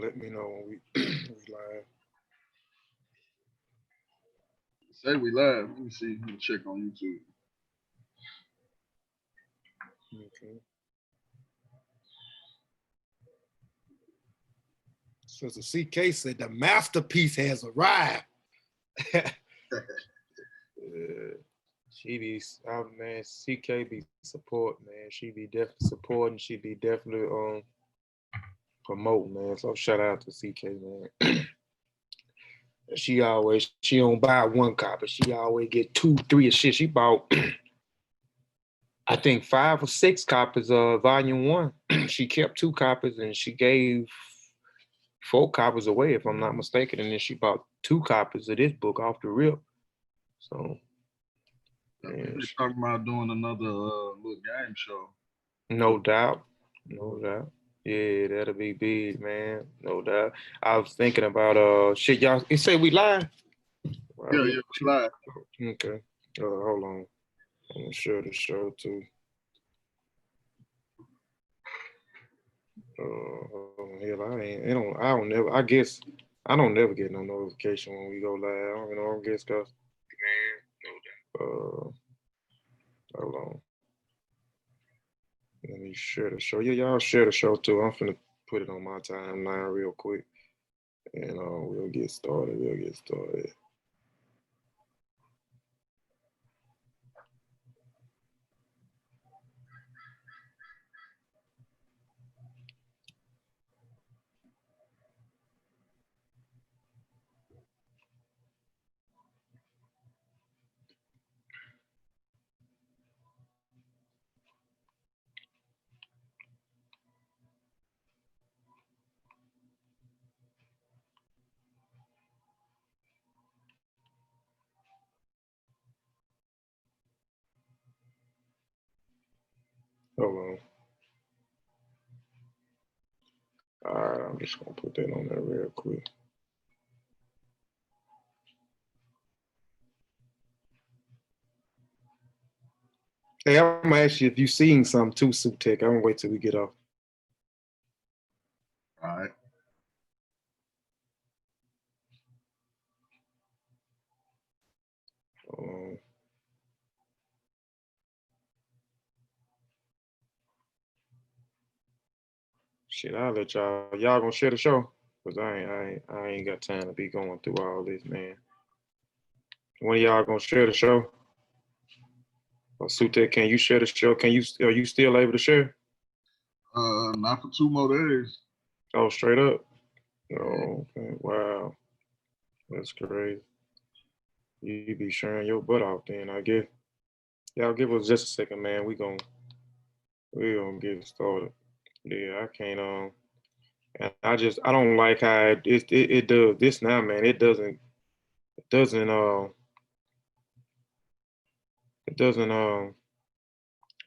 let me know when we live. Say we live. Let me see. Let me check on YouTube. Okay. So the CK said the masterpiece has arrived. She be, man, CK be support, man. She be definitely supporting. She be definitely promoting, man. So shout out to CK, man. She don't buy one copy. She always get 2, 3 of shit. She bought, I think 5 or 6 copies of Volume 1. She kept 2 copies and she gave 4 copies away, if I'm not mistaken. And then she bought 2 copies of this book off the rip. So. They're talking about doing another little game show. No doubt. No doubt. Yeah, that'll be big, man. No doubt. I was thinking about shit, y'all. You say we live? Yeah, we live. Okay. Hold on. I'm gonna share the show too. I don't never. I guess I don't never get no notification when we go live. I don't know. I guess cause hold on. Let me share the show. Yeah, y'all share the show too. I'm finna put it on my timeline real quick, and we'll get started. Hold on. All right, I'm just gonna put that on there real quick. Hey, I'm gonna ask you if you've seen something too, Sutekh. I'm gonna wait till we get off. All right. Shit, I'll let y'all gonna share the show, cause I ain't got time to be going through all this, man. When y'all gonna share the show? Or Sutekh, can you share the show? Are you still able to share? Not for 2 more days. Oh, straight up. Oh, okay. Wow, that's crazy. You be sharing your butt off then, I guess. Y'all give us just a second, man. We gonna get started. Yeah, I can't and I don't like how it does this now, man. It doesn't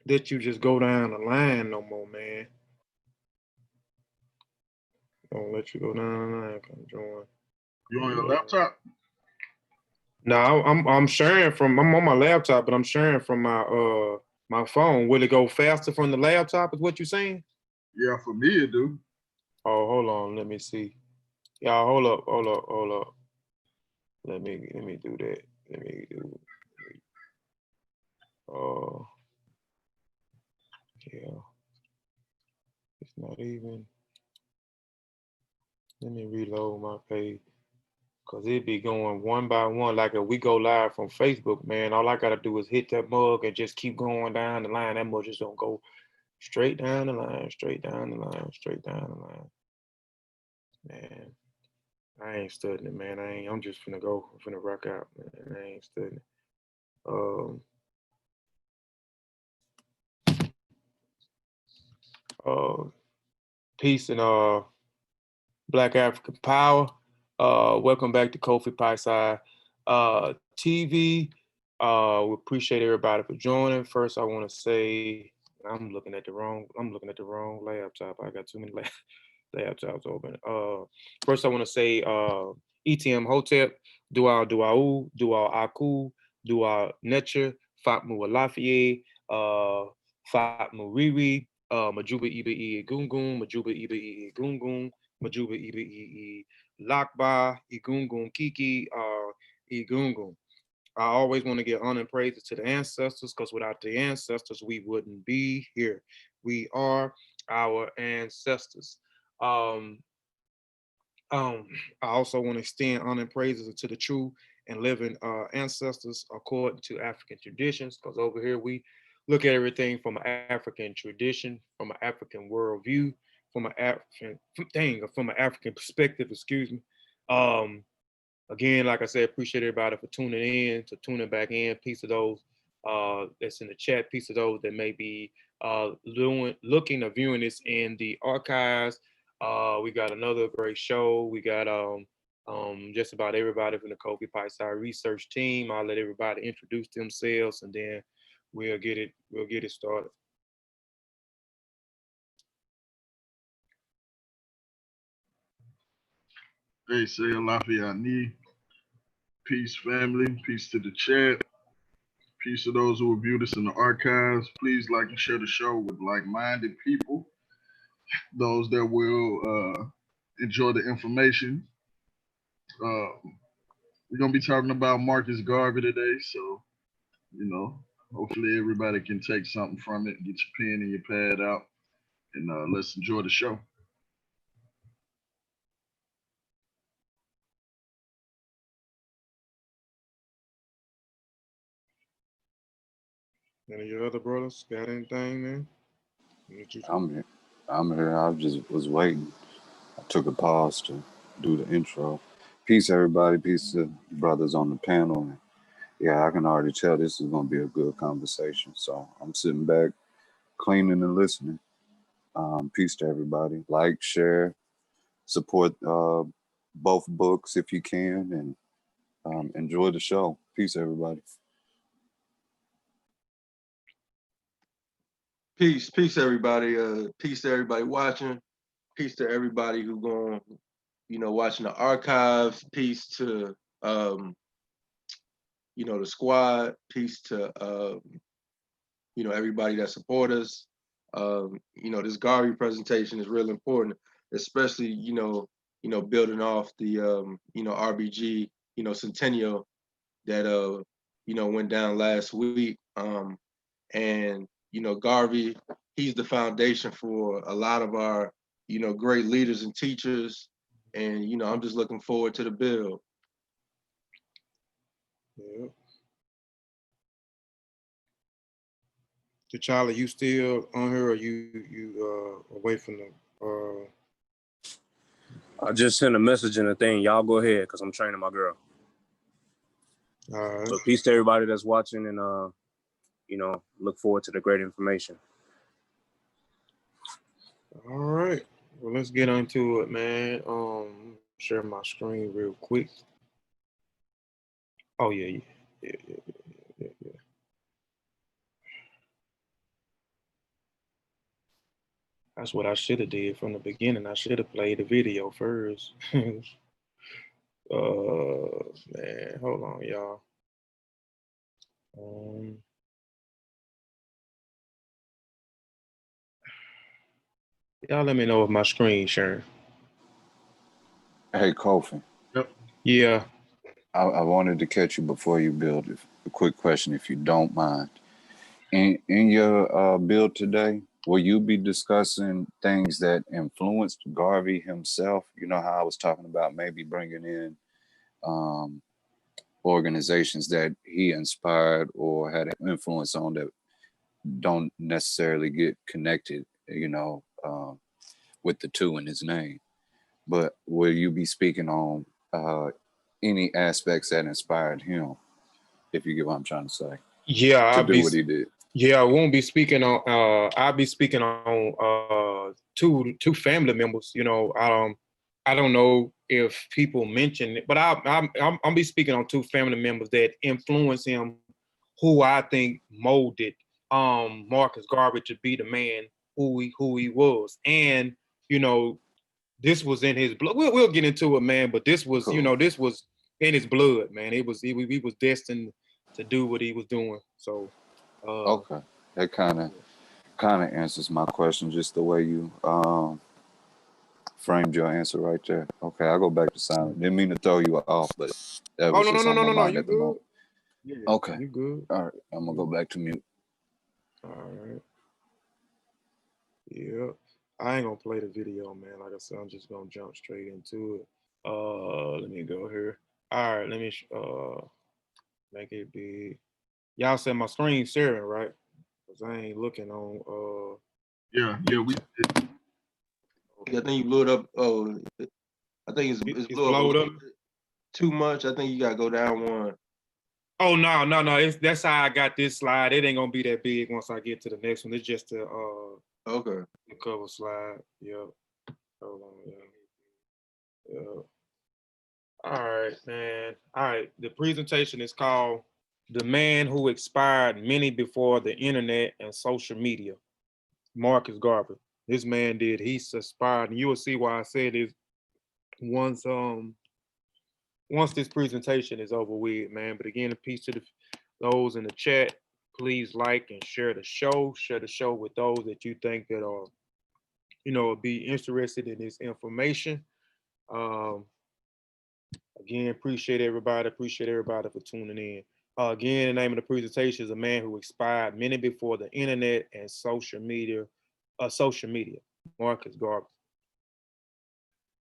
let you just go down the line no more, man. Don't let you go down the line. Come join. You on your laptop? No, I'm sharing I'm on my laptop, but I'm sharing from my phone. Will it go faster from the laptop? Is what you're saying? Yeah, for me it do. Oh, hold on. Let me see. Y'all, hold up. Let me do that. Let me do. Yeah. It's not even. Let me reload my page. Cause it be going one by one. Like if we go live from Facebook, man, all I gotta do is hit that mug and just keep going down the line. That mug just gonna go straight down the line, straight down the line, straight down the line. Man, I ain't studying it, man. I'm just finna go. I'm finna rock out, man. I ain't studying it. Peace and Black African Power. Welcome back to Kofi Piesie TV. We appreciate everybody for joining. First, I want to say I'm looking at the wrong laptop. I got too many laptops open. First, I want to say ETM Hotep, Dua Duau, Dua Aku, Dua Netcher, Fatmu Alafie, Fatmu Riri, Majuba Iba Gungun, Majuba Iba Gungun, Majuba Ibi Lakba, Igungun Kiki, Igungun. I always want to give honor and praises to the ancestors, because without the ancestors, we wouldn't be here. We are our ancestors. Um, I also want to extend honor and praises to the true and living ancestors according to African traditions, because over here we look at everything from an African tradition, from an African worldview, from an African perspective, excuse me. Again, like I said, appreciate everybody for tuning back in. Peace to those that's in the chat. Peace to those that may be looking or viewing this in the archives. We got another great show. We got just about everybody from the Kofi Piesie research team. I'll let everybody introduce themselves, and then we'll get it started. Hey, say Iyanu. Peace, family. Peace to the chat. Peace to those who will view this in the archives. Please like and share the show with like-minded people, those that will enjoy the information. We're going to be talking about Marcus Garvey today, so, hopefully everybody can take something from it, get your pen and your pad out, and let's enjoy the show. Any of your other brothers got anything, man? I'm here. I just was waiting. I took a pause to do the intro. Peace, everybody. Peace to brothers on the panel. And yeah, I can already tell this is going to be a good conversation. So I'm sitting back, cleaning and listening. Peace to everybody. Like, share, support both books if you can, and enjoy the show. Peace, everybody. Peace, everybody. Peace to everybody watching. Peace to everybody who going, watching the archive. Peace to, the squad. Peace to, everybody that support us. This Garvey presentation is real important, especially, building off the, RBG, centennial that, went down last week. And Garvey, he's the foundation for a lot of our, great leaders and teachers. And, I'm just looking forward to the build. Yeah. T'Challa, you still on here, or you away from the I just sent a message in the thing. Y'all go ahead, because I'm training my girl. All right. So peace to everybody that's watching, and look forward to the great information. All right. Well, let's get into it, man. Share my screen real quick. Oh yeah. That's what I should have did from the beginning. I should have played the video first. Man, hold on, y'all. Y'all let me know if my screen sharing. Hey, Kofi. Yep. Yeah. I wanted to catch you before you build. A quick question, if you don't mind. In your build today, will you be discussing things that influenced Garvey himself? You know how I was talking about maybe bringing in organizations that he inspired or had an influence on that don't necessarily get connected, with the two in his name. But will you be speaking on any aspects that inspired him, if you get what I'm trying to say? Yeah, to do what he did. Yeah, I won't be speaking on. I'll be speaking on two family members. I don't know if people mention it, but I'll be speaking on two family members that influenced him, who I think molded Marcus Garvey to be the man who he was. And this was in his blood. We'll get into it, man. But this was, Cool. This was in his blood, man. He was destined to do what he was doing. So. Okay, that kind of answers my question, just the way you framed your answer right there. Okay, I'll go back to silent. Didn't mean to throw you off, but that Oh was no no just no on no my no no. mind You at the good? moment. Yeah. Okay. You good? All right. I'm gonna go back to mute. All right. Yeah. I ain't gonna play the video, man. Like I said, I'm just gonna jump straight into it. Let me go here. All right. Let me make it big. Y'all said my screen sharing, right? Cause I ain't looking on. Yeah, we did. Yeah, I think you blew it up. Oh, I think it's It's blew up a blowed little up. bit too much. I think you gotta go down one. Oh no! That's how I got this slide. It ain't gonna be that big once I get to the next one. It's just a Okay. the cover slide. Yep. Hold on. Yeah. Yep. All right, man. All right. The presentation is called "The Man Who Inspired Many Before the Internet and Social Media." Marcus Garvey. This man did. He's inspired, and you will see why I said this once this presentation is over with, man. But again, a piece to those in the chat. Please like and share the show. Share the show with those that you think that are, be interested in this information. Again, appreciate everybody. Appreciate everybody for tuning in. Again, the name of the presentation is "A Man Who Inspired Many Before the Internet and Social Media." Marcus Garvey.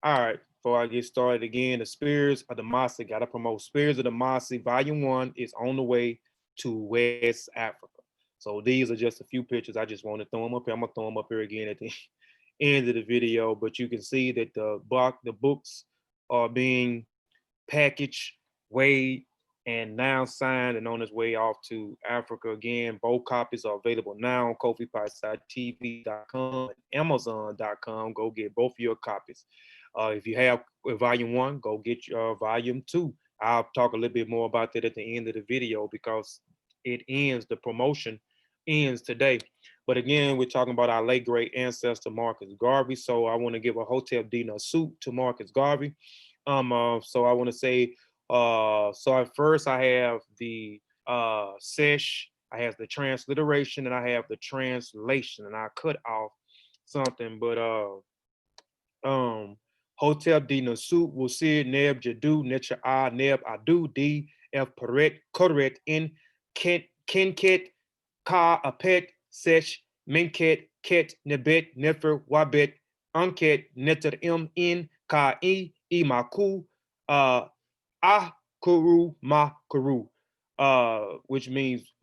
All right, before I get started again, the Spirits of the Mossi, gotta promote Spirits of the Mossi, Volume 1 is on the way to West Africa. So these are just a few pictures. I just want to throw them up here. I'm gonna throw them up here again at the end of the video, but you can see that the books are being packaged, weighed, and now signed and on its way off to Africa again. Both copies are available now on KofiPiesie.tv.com and Amazon.com. Go get both of your copies. If you have volume 1, go get your volume 2. I'll talk a little bit more about that at the end of the video because the promotion ends today. But again, we're talking about our late great ancestor, Marcus Garvey. So I want to give a Hotep Dina salute to Marcus Garvey. So I want to say, so at first I have the Seshew, I have the transliteration, and I have the translation, and I cut off something, but Hotep D Nasut Wusir Neb Jadu Netcher A Neb Adu D F Correct in Kenket Ka Apet Sesh Menket Ket Nebet Nefer Wabet Anket Neter M in Ka Maku Kuru Ma Kuru, which means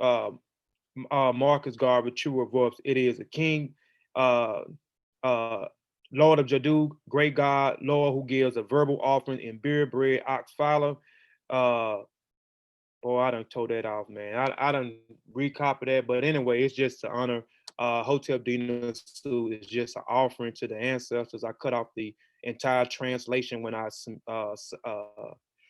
Marcus Garvey, true of us. It is a king, Lord of Jadu, great God, Lord who gives a verbal offering in beer, bread, ox fowler. I done told that off, man. I done recopy that, but anyway, it's just to honor Hotep Dina Su. It's just an offering to the ancestors. I cut off the entire translation when I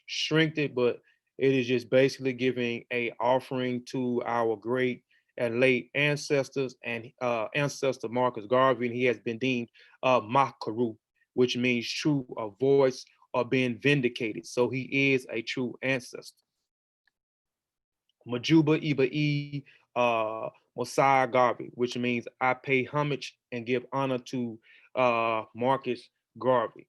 shrinked it, but it is just basically giving a offering to our great and late ancestors and ancestor Marcus Garvey, and he has been deemed Makaru, which means true, a voice or being vindicated. So he is a true ancestor. Majuba Iba Mosiah Garvey, which means I pay homage and give honor to Marcus Garvey.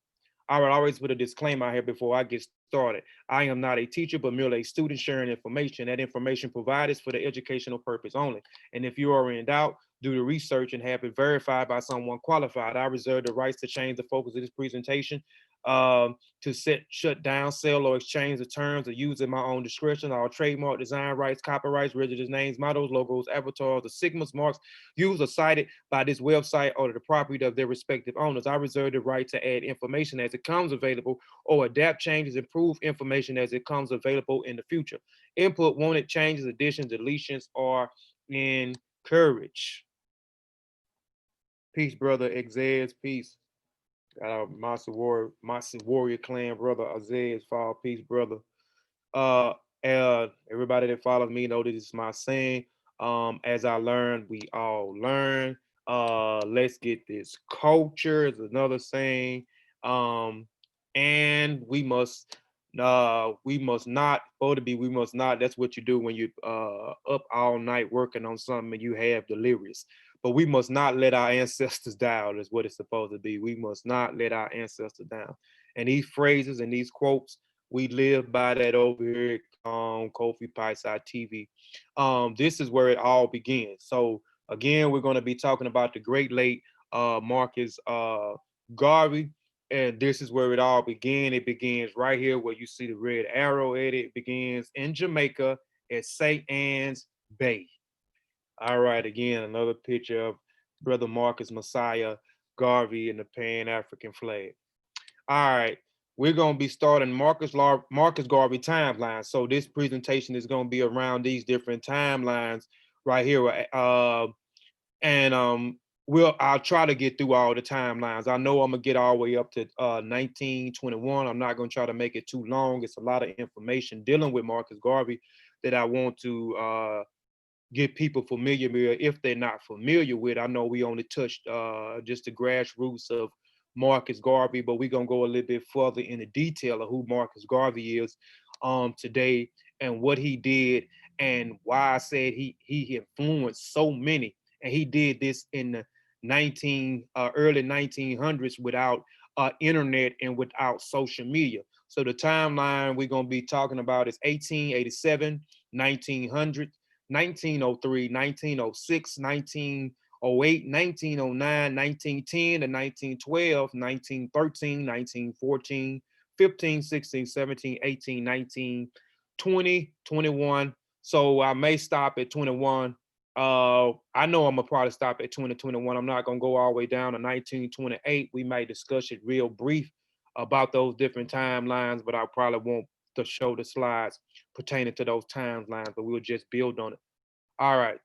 I would always put a disclaimer out here before I get started. I am not a teacher, but merely a student sharing information. That information provided is for the educational purpose only. And if you are in doubt, do the research and have it verified by someone qualified. I reserve the rights to change the focus of this presentation, to shut down, sell, or exchange the terms or use at my own discretion. Our trademark, design rights, copyrights, registered names, mottos, logos, avatars, the sigmas, marks used or cited by this website or the property of their respective owners. I reserve the right to add information as it comes available or adapt changes, improve information as it comes available in the future. Input wanted changes, additions, deletions are encouraged. Peace, brother. Exes, peace. Mossi Warrior Clan, brother Azez, fall, peace, brother. Everybody that follows me know this is my saying. As I learn, we all learn. Let's get this culture is another saying. And we must We must not, we must not. That's what you do when you up all night working on something and you have delirious. But we must not let our ancestors down, is what it's supposed to be. We must not let our ancestors down. And these phrases and these quotes, we live by that over here on Kofi Piesie TV. This is where it all begins. So again, we're going to be talking about the great late Marcus Garvey. And this is where it all began. It begins right here where you see the red arrow at it. It begins in Jamaica at St. Anne's Bay. All right, again, another picture of Brother Marcus Messiah Garvey in the Pan-African flag. All right, we're going to be starting Marcus Garvey timeline. So this presentation is going to be around these different timelines right here. I'll try to get through all the timelines. I know I'm gonna get all the way up to 1921. I'm not gonna try to make it too long. It's a lot of information dealing with Marcus Garvey that I want to get people familiar with if they're not familiar with. I know we only touched just the grassroots of Marcus Garvey, but we're gonna go a little bit further in the detail of who Marcus Garvey is today and what he did and why I said he influenced so many. And he did this in the early 1900s without internet and without social media. So the timeline we're going to be talking about is 1887, 1900, 1903, 1906, 1908, 1909, 1910 to 1912, 1913, 1914, 15, 16, 17, 18, 19, 20, 21. So I may stop at 21. I know I'm gonna probably stop at 2021. I'm not gonna go all the way down to 1928. We may discuss it real brief about those different timelines, but I probably won't to show the slides pertaining to those timelines, but we'll just build on it. All right.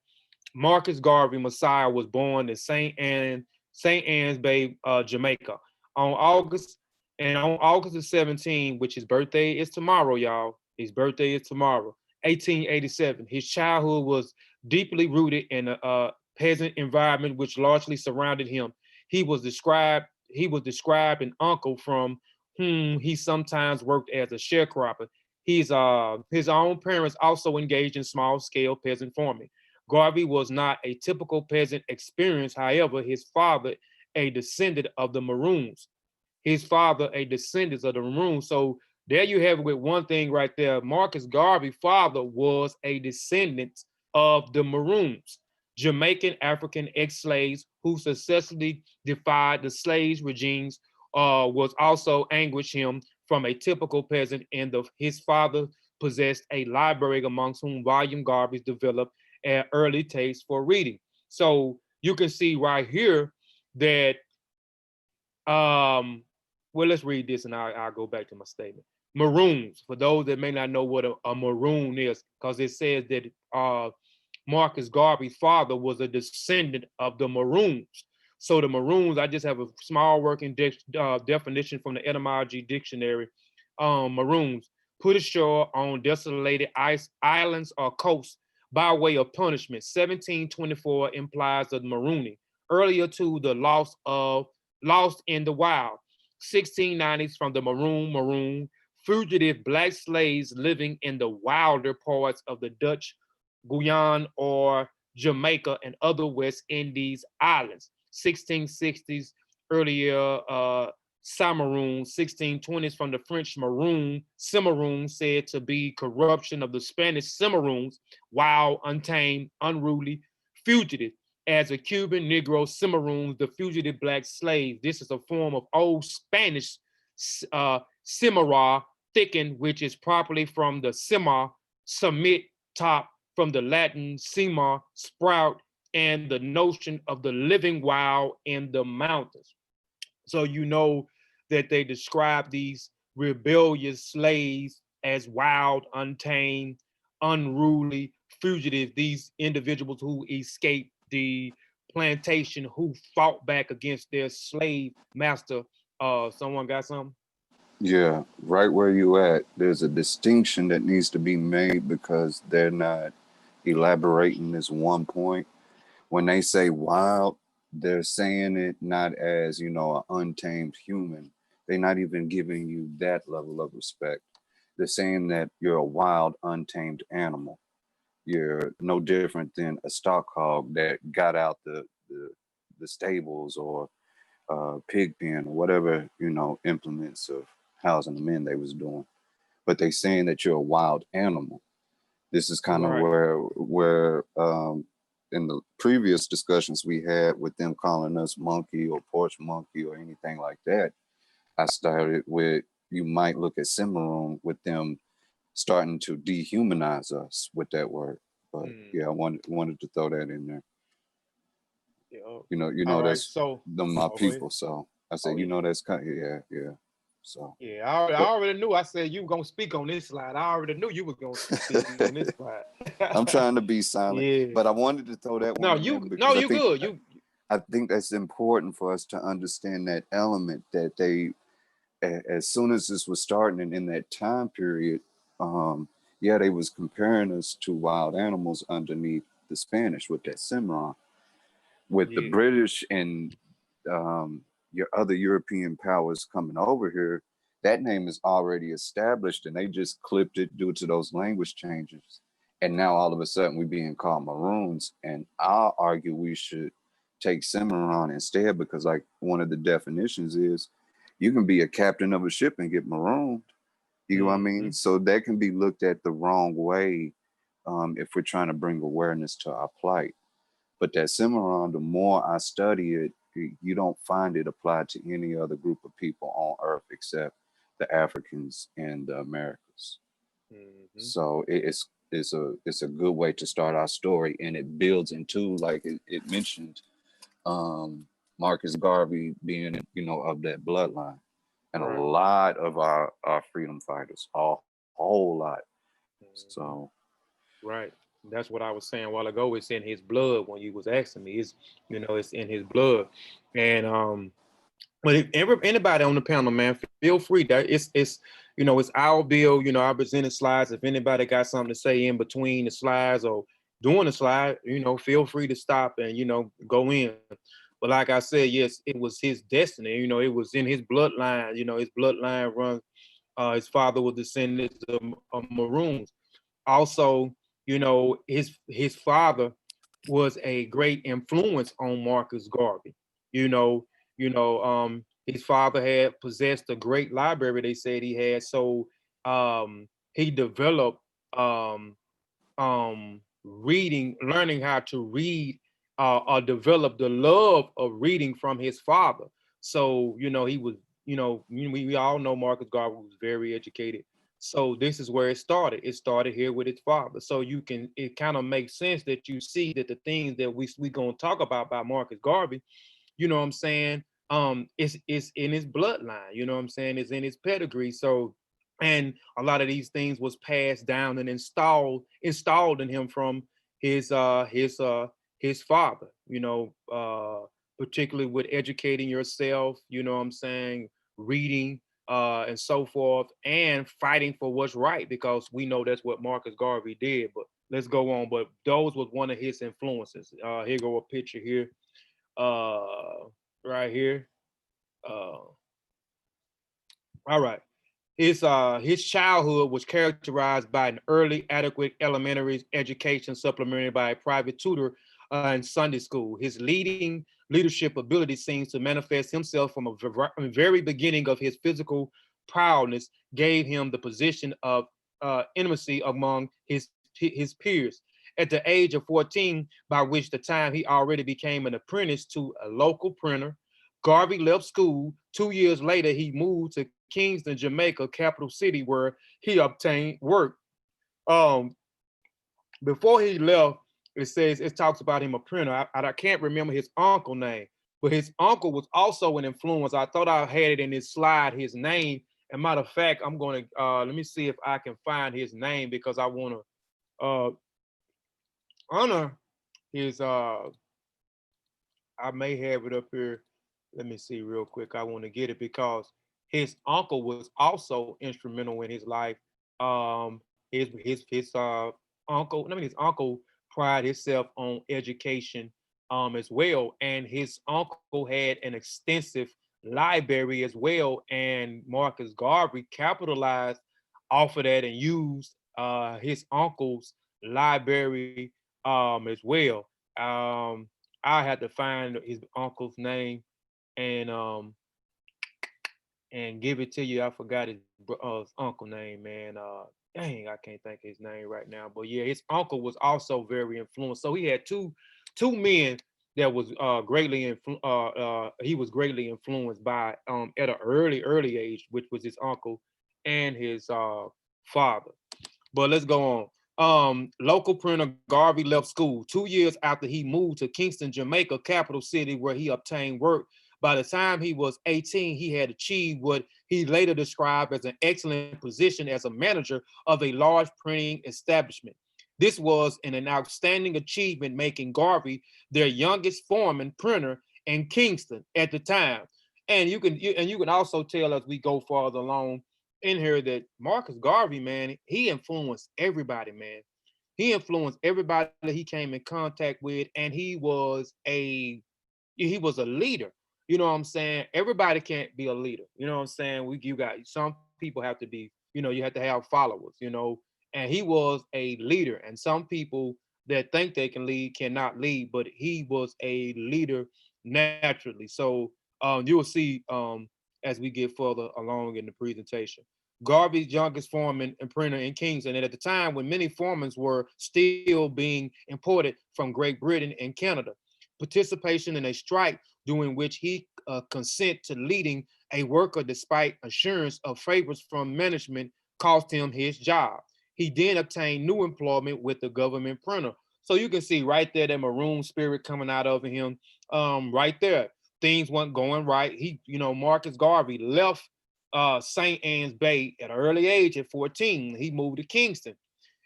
Marcus Garvey Messiah was born in St. Anne's Bay, Jamaica on August the 17th, which his birthday is tomorrow, y'all. His birthday is tomorrow, 1887. His childhood was deeply rooted in a peasant environment which largely surrounded him. He was described an uncle from whom he sometimes worked as a sharecropper. His own parents also engaged in small-scale peasant farming. Garvey was not a typical peasant experience. However, his father, a descendant of the Maroons. So there you have it with one thing right there. Marcus Garvey's father was a descendant of the Maroons, Jamaican African ex-slaves who successfully defied the slaves regimes, was also anguished him from a typical peasant, and his father possessed a library amongst whom William Garvey developed an early taste for reading. So you can see right here that, well, let's read this and I'll go back to my statement. Maroons, for those that may not know what a maroon is, because it says that Marcus Garvey's father was a descendant of the Maroons. So the Maroons, I just have a small working definition from the etymology dictionary. Maroons, put ashore on desolated islands or coasts by way of punishment. 1724 implies the marooning. Earlier to the lost in the wild. 1690s from the maroon, fugitive black slaves living in the wilder parts of the Dutch Guyana or Jamaica and other West Indies islands. 1660s, earlier Cimarron, 1620s from the French maroon, Cimarron said to be corruption of the Spanish Cimarrones, wild, untamed, unruly, fugitive. As a Cuban Negro Cimarrones, the fugitive black slave. This is a form of Old Spanish Cimara, thickened, which is properly from the cima, summit, top, from the Latin cima, sprout, and the notion of the living wild in the mountains. So you know that they describe these rebellious slaves as wild, untamed, unruly, fugitive, these individuals who escaped the plantation, who fought back against their slave master. Someone got something? Yeah, right where you at, there's a distinction that needs to be made because they're not elaborating this one point. When they say wild, they're saying it not as, an untamed human. They're not even giving you that level of respect. They're saying that you're a wild, untamed animal. You're no different than a stock hog that got out the stables or pig pen or whatever, implements of housing them in they was doing. But they saying that you're a wild animal. This is kind of Right. where in the previous discussions we had with them calling us monkey or porch monkey or anything like that, I started with, you might look at Cimarron with them starting to dehumanize us with that word. But yeah, I wanted to throw that in there. Yeah. All right. That's So them my go ahead. people. So I said, Yeah. that's kind of, yeah. So Yeah, I already knew. I said you were gonna speak on this slide. I already knew you were gonna speak on this slide. I'm trying to be silent, Yeah. but I wanted to throw that No, one in because you good. I think that's important for us to understand that element that they, as soon as this was starting and in that time period, they was comparing us to wild animals underneath the Spanish with that Cimarron. With the British and your other European powers coming over here, that name is already established and they just clipped it due to those language changes. And now all of a sudden we're being called Maroons. And I'll argue we should take Cimarron instead, because like one of the definitions is you can be a captain of a ship and get marooned. You know what I mean? So that can be looked at the wrong way if we're trying to bring awareness to our plight. But that Cimarron, the more I study it, you don't find it applied to any other group of people on Earth except the Africans and the Americas. So it's a good way to start our story, and it builds into, like it mentioned, Marcus Garvey being of that bloodline, and a lot of our freedom fighters, a whole lot. So right. That's what I was saying a while ago. It's in his blood. When you was asking me, it's in his blood. And but if anybody on the panel, man, feel free. That it's our bill. I presented slides. If anybody got something to say in between the slides or doing the slide, feel free to stop and go in. But like I said, yes, it was his destiny. It was in his bloodline. His bloodline runs. His father was descendant of Maroons. Also, his father was a great influence on Marcus Garvey. His father had possessed a great library, they said he had. So he developed learning how to read, or develop the love of reading from his father. So, he was, we all know Marcus Garvey was very educated. So this is where it started. It started here with his father. So it kind of makes sense that you see that the things that we gonna talk about by Marcus Garvey, you know what I'm saying? It's in his bloodline, you know what I'm saying? It's in his pedigree. So, and a lot of these things was passed down and installed in him from his father, particularly with educating yourself, you know what I'm saying, reading, and so forth, and fighting for what's right, because we know that's what Marcus Garvey did. But let's go on. But those was one of his influences. Here go a picture here, right here. All right. His childhood was characterized by an early adequate elementary education supplemented by a private tutor in Sunday school. His leadership ability seems to manifest himself from a very beginning of his physical prowess, gave him the position of intimacy among his peers. At the age of 14, by which the time he already became an apprentice to a local printer, Garvey left school. 2 years later, he moved to Kingston, Jamaica, capital city, where he obtained work. Before he left, it talks about him a printer. I can't remember his uncle name, but his uncle was also an influence. I thought I had it in this slide, his name. And matter of fact, I'm going to let me see if I can find his name, because I want to honor his. I may have it up here. Let me see real quick. I want to get it because his uncle was also instrumental in his life. His uncle, his uncle prided himself on education as well, and his uncle had an extensive library as well. And Marcus Garvey capitalized off of that and used his uncle's library as well. I had to find his uncle's name and give it to you. I forgot his uncle name, man. Dang, I can't think of his name right now. But yeah, his uncle was also very influenced. So he had two men that was he was greatly influenced by at an early age, which was his uncle and his father. But let's go on. Local printer Garvey left school 2 years after he moved to Kingston, Jamaica, capital city, where he obtained work. By the time he was 18, he had achieved what he later described as an excellent position as a manager of a large printing establishment. This was an outstanding achievement, making Garvey their youngest foreman printer in Kingston at the time. And you can also tell as we go farther along in here that Marcus Garvey, man, he influenced everybody, man. He influenced everybody that he came in contact with, and he was a leader. You know what I'm saying? Everybody can't be a leader. You know what I'm saying? You got some people have to be, you have to have followers, and he was a leader. And some people that think they can lead cannot lead, but he was a leader naturally. So you'll see as we get further along in the presentation. Garvey's youngest foreman and printer in Kingston, and at the time when many foremans were still being imported from Great Britain and Canada. Participation in a strike during which he consent to leading a worker despite assurance of favors from management cost him his job. He then obtained new employment with the government printer. So you can see right there that maroon spirit coming out of him right there. Things weren't going right. Marcus Garvey left St. Ann's Bay at an early age at 14. He moved to Kingston,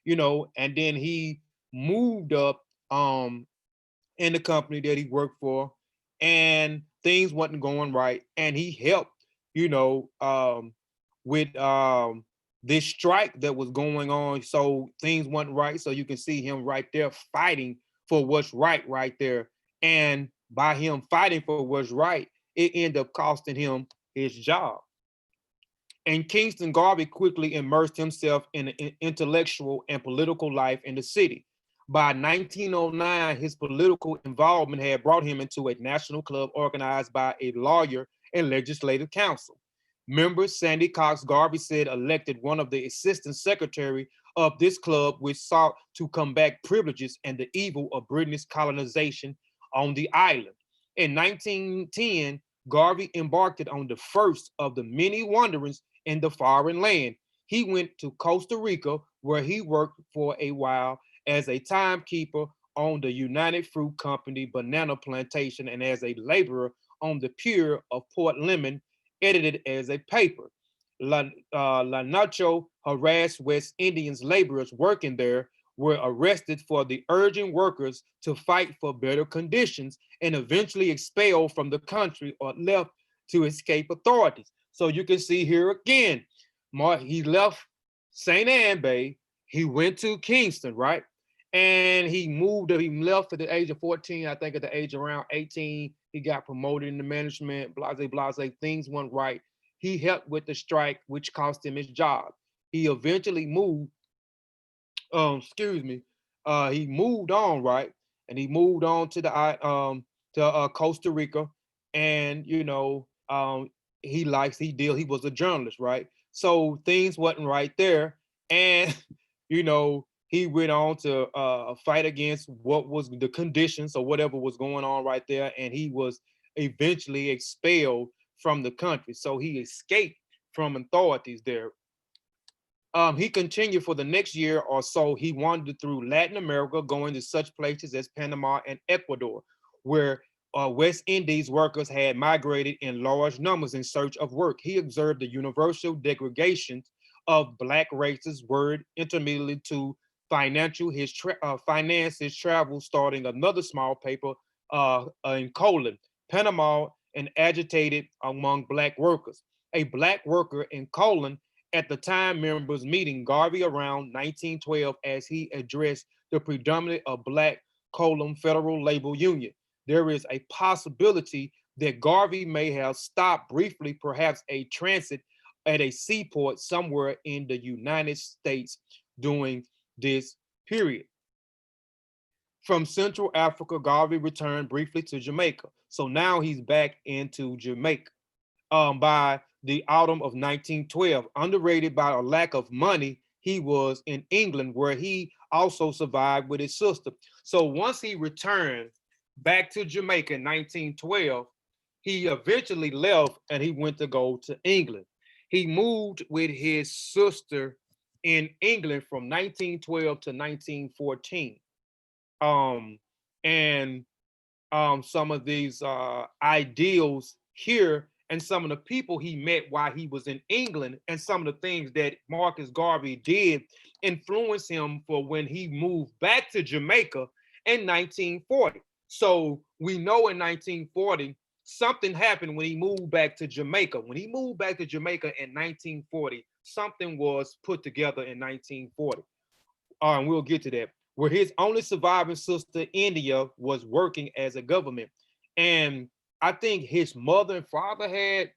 and then he moved up in the company that he worked for, and things wasn't going right. And he helped, with this strike that was going on. So things went right. So you can see him right there fighting for what's right there. And by him fighting for what's right, it ended up costing him his job. In Kingston, Garvey quickly immersed himself in an intellectual and political life in the city. By 1909, his political involvement had brought him into a national club organized by a lawyer and legislative council. Member Sandy Cox, Garvey said, elected one of the assistant secretary of this club, which sought to combat privileges and the evil of British colonization on the island. In 1910, Garvey embarked on the first of the many wanderings in the foreign land. He went to Costa Rica, where he worked for a while as a timekeeper on the United Fruit Company banana plantation and as a laborer on the pier of Port Lemon, edited as a paper. La Nacho harassed West Indians laborers working there, were arrested for the urging workers to fight for better conditions and eventually expelled from the country or left to escape authorities. So you can see here again, he left St. Ann Bay, he went to Kingston, right? And he left at the age of 14, I think at the age around 18, he got promoted into management, blase, things went right. He helped with the strike, which cost him his job. He eventually moved, he moved on, right? And he moved on to Costa Rica. And, he was a journalist, right? So things wasn't right there. And, he went on to fight against what was the conditions or whatever was going on right there. And he was eventually expelled from the country. So he escaped from authorities there. He continued for the next year or so. He wandered through Latin America, going to such places as Panama and Ecuador, where West Indies workers had migrated in large numbers in search of work. He observed the universal degradation of Black races, word intermittently to finance his travel, starting another small paper in Colon, Panama, and agitated among Black workers. A Black worker in Colon at the time members meeting Garvey around 1912 as he addressed the predominant of Black Colon Federal Labor Union. There is a possibility that Garvey may have stopped briefly, perhaps a transit at a seaport somewhere in the United States during this period. From Central Africa, Garvey returned briefly to Jamaica. So now he's back into Jamaica by the autumn of 1912. Underrated by a lack of money, he was in England, where he also survived with his sister. So once he returned back to Jamaica in 1912, he eventually left and he went to go to England. He moved with his sister in England from 1912 to 1914. And some of these ideals here and some of the people he met while he was in England and some of the things that Marcus Garvey did influenced him for when he moved back to Jamaica in 1940. So we know in 1940, something happened when he moved back to Jamaica. When he moved back to Jamaica in 1940, something was put together in 1940. And we'll get to that, where his only surviving sister, India, was working as a government. And I think his mother and father had,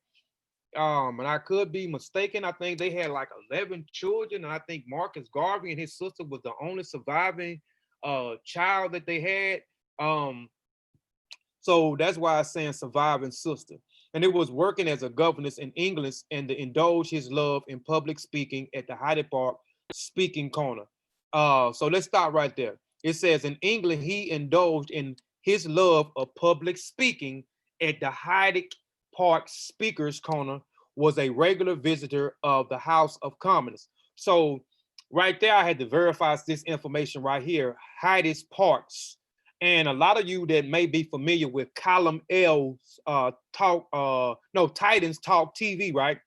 and I could be mistaken, I think they had like 11 children. And I think Marcus Garvey and his sister was the only surviving child that they had. So that's why I'm saying surviving sister. And it was working as a governess in England and to indulge his love in public speaking at the Hyde Park Speaking Corner. So let's start right there. It says in England, he indulged in his love of public speaking at the Hyde Park Speakers Corner, was a regular visitor of the House of Commons. So right there, I had to verify this information right here, Hyde Parks. And a lot of you that may be familiar with Column L's Titans Talk TV, right?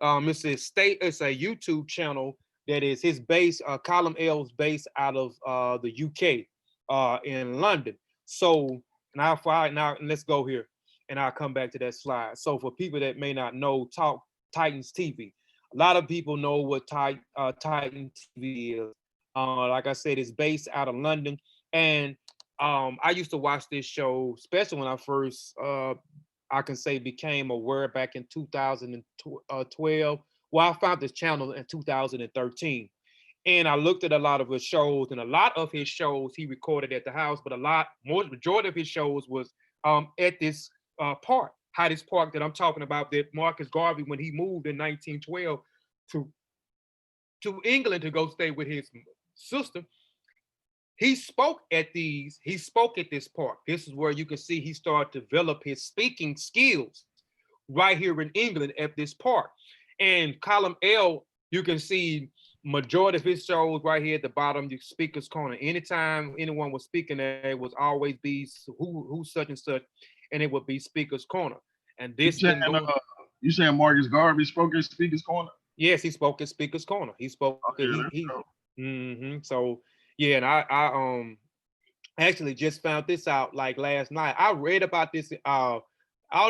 It's a YouTube channel that is his base, Column L's based out of the UK in London. So now let's go here and I'll come back to that slide. So for people that may not know, Talk Titans TV. A lot of people know what Titan TV is. Like I said, it's based out of London. And I used to watch this show, especially when I first, I can say, became aware back in 2012. Well, I found this channel in 2013. And I looked at a lot of his shows, and a lot of his shows he recorded at the house, but majority of his shows was at this park, Hyde Park that I'm talking about, that Marcus Garvey, when he moved in 1912 to England to go stay with his sister, he spoke at this park. This is where you can see he started to develop his speaking skills right here in England at this park. And Column L, you can see majority of his shows right here at the bottom, the speaker's corner. Anytime anyone was speaking there, it was always be who such and such, and it would be speaker's corner. And this you saying Marcus Garvey spoke at speaker's corner? Yes, he spoke at speaker's corner. He spoke. So yeah, and I actually just found this out like last night. I read about this, all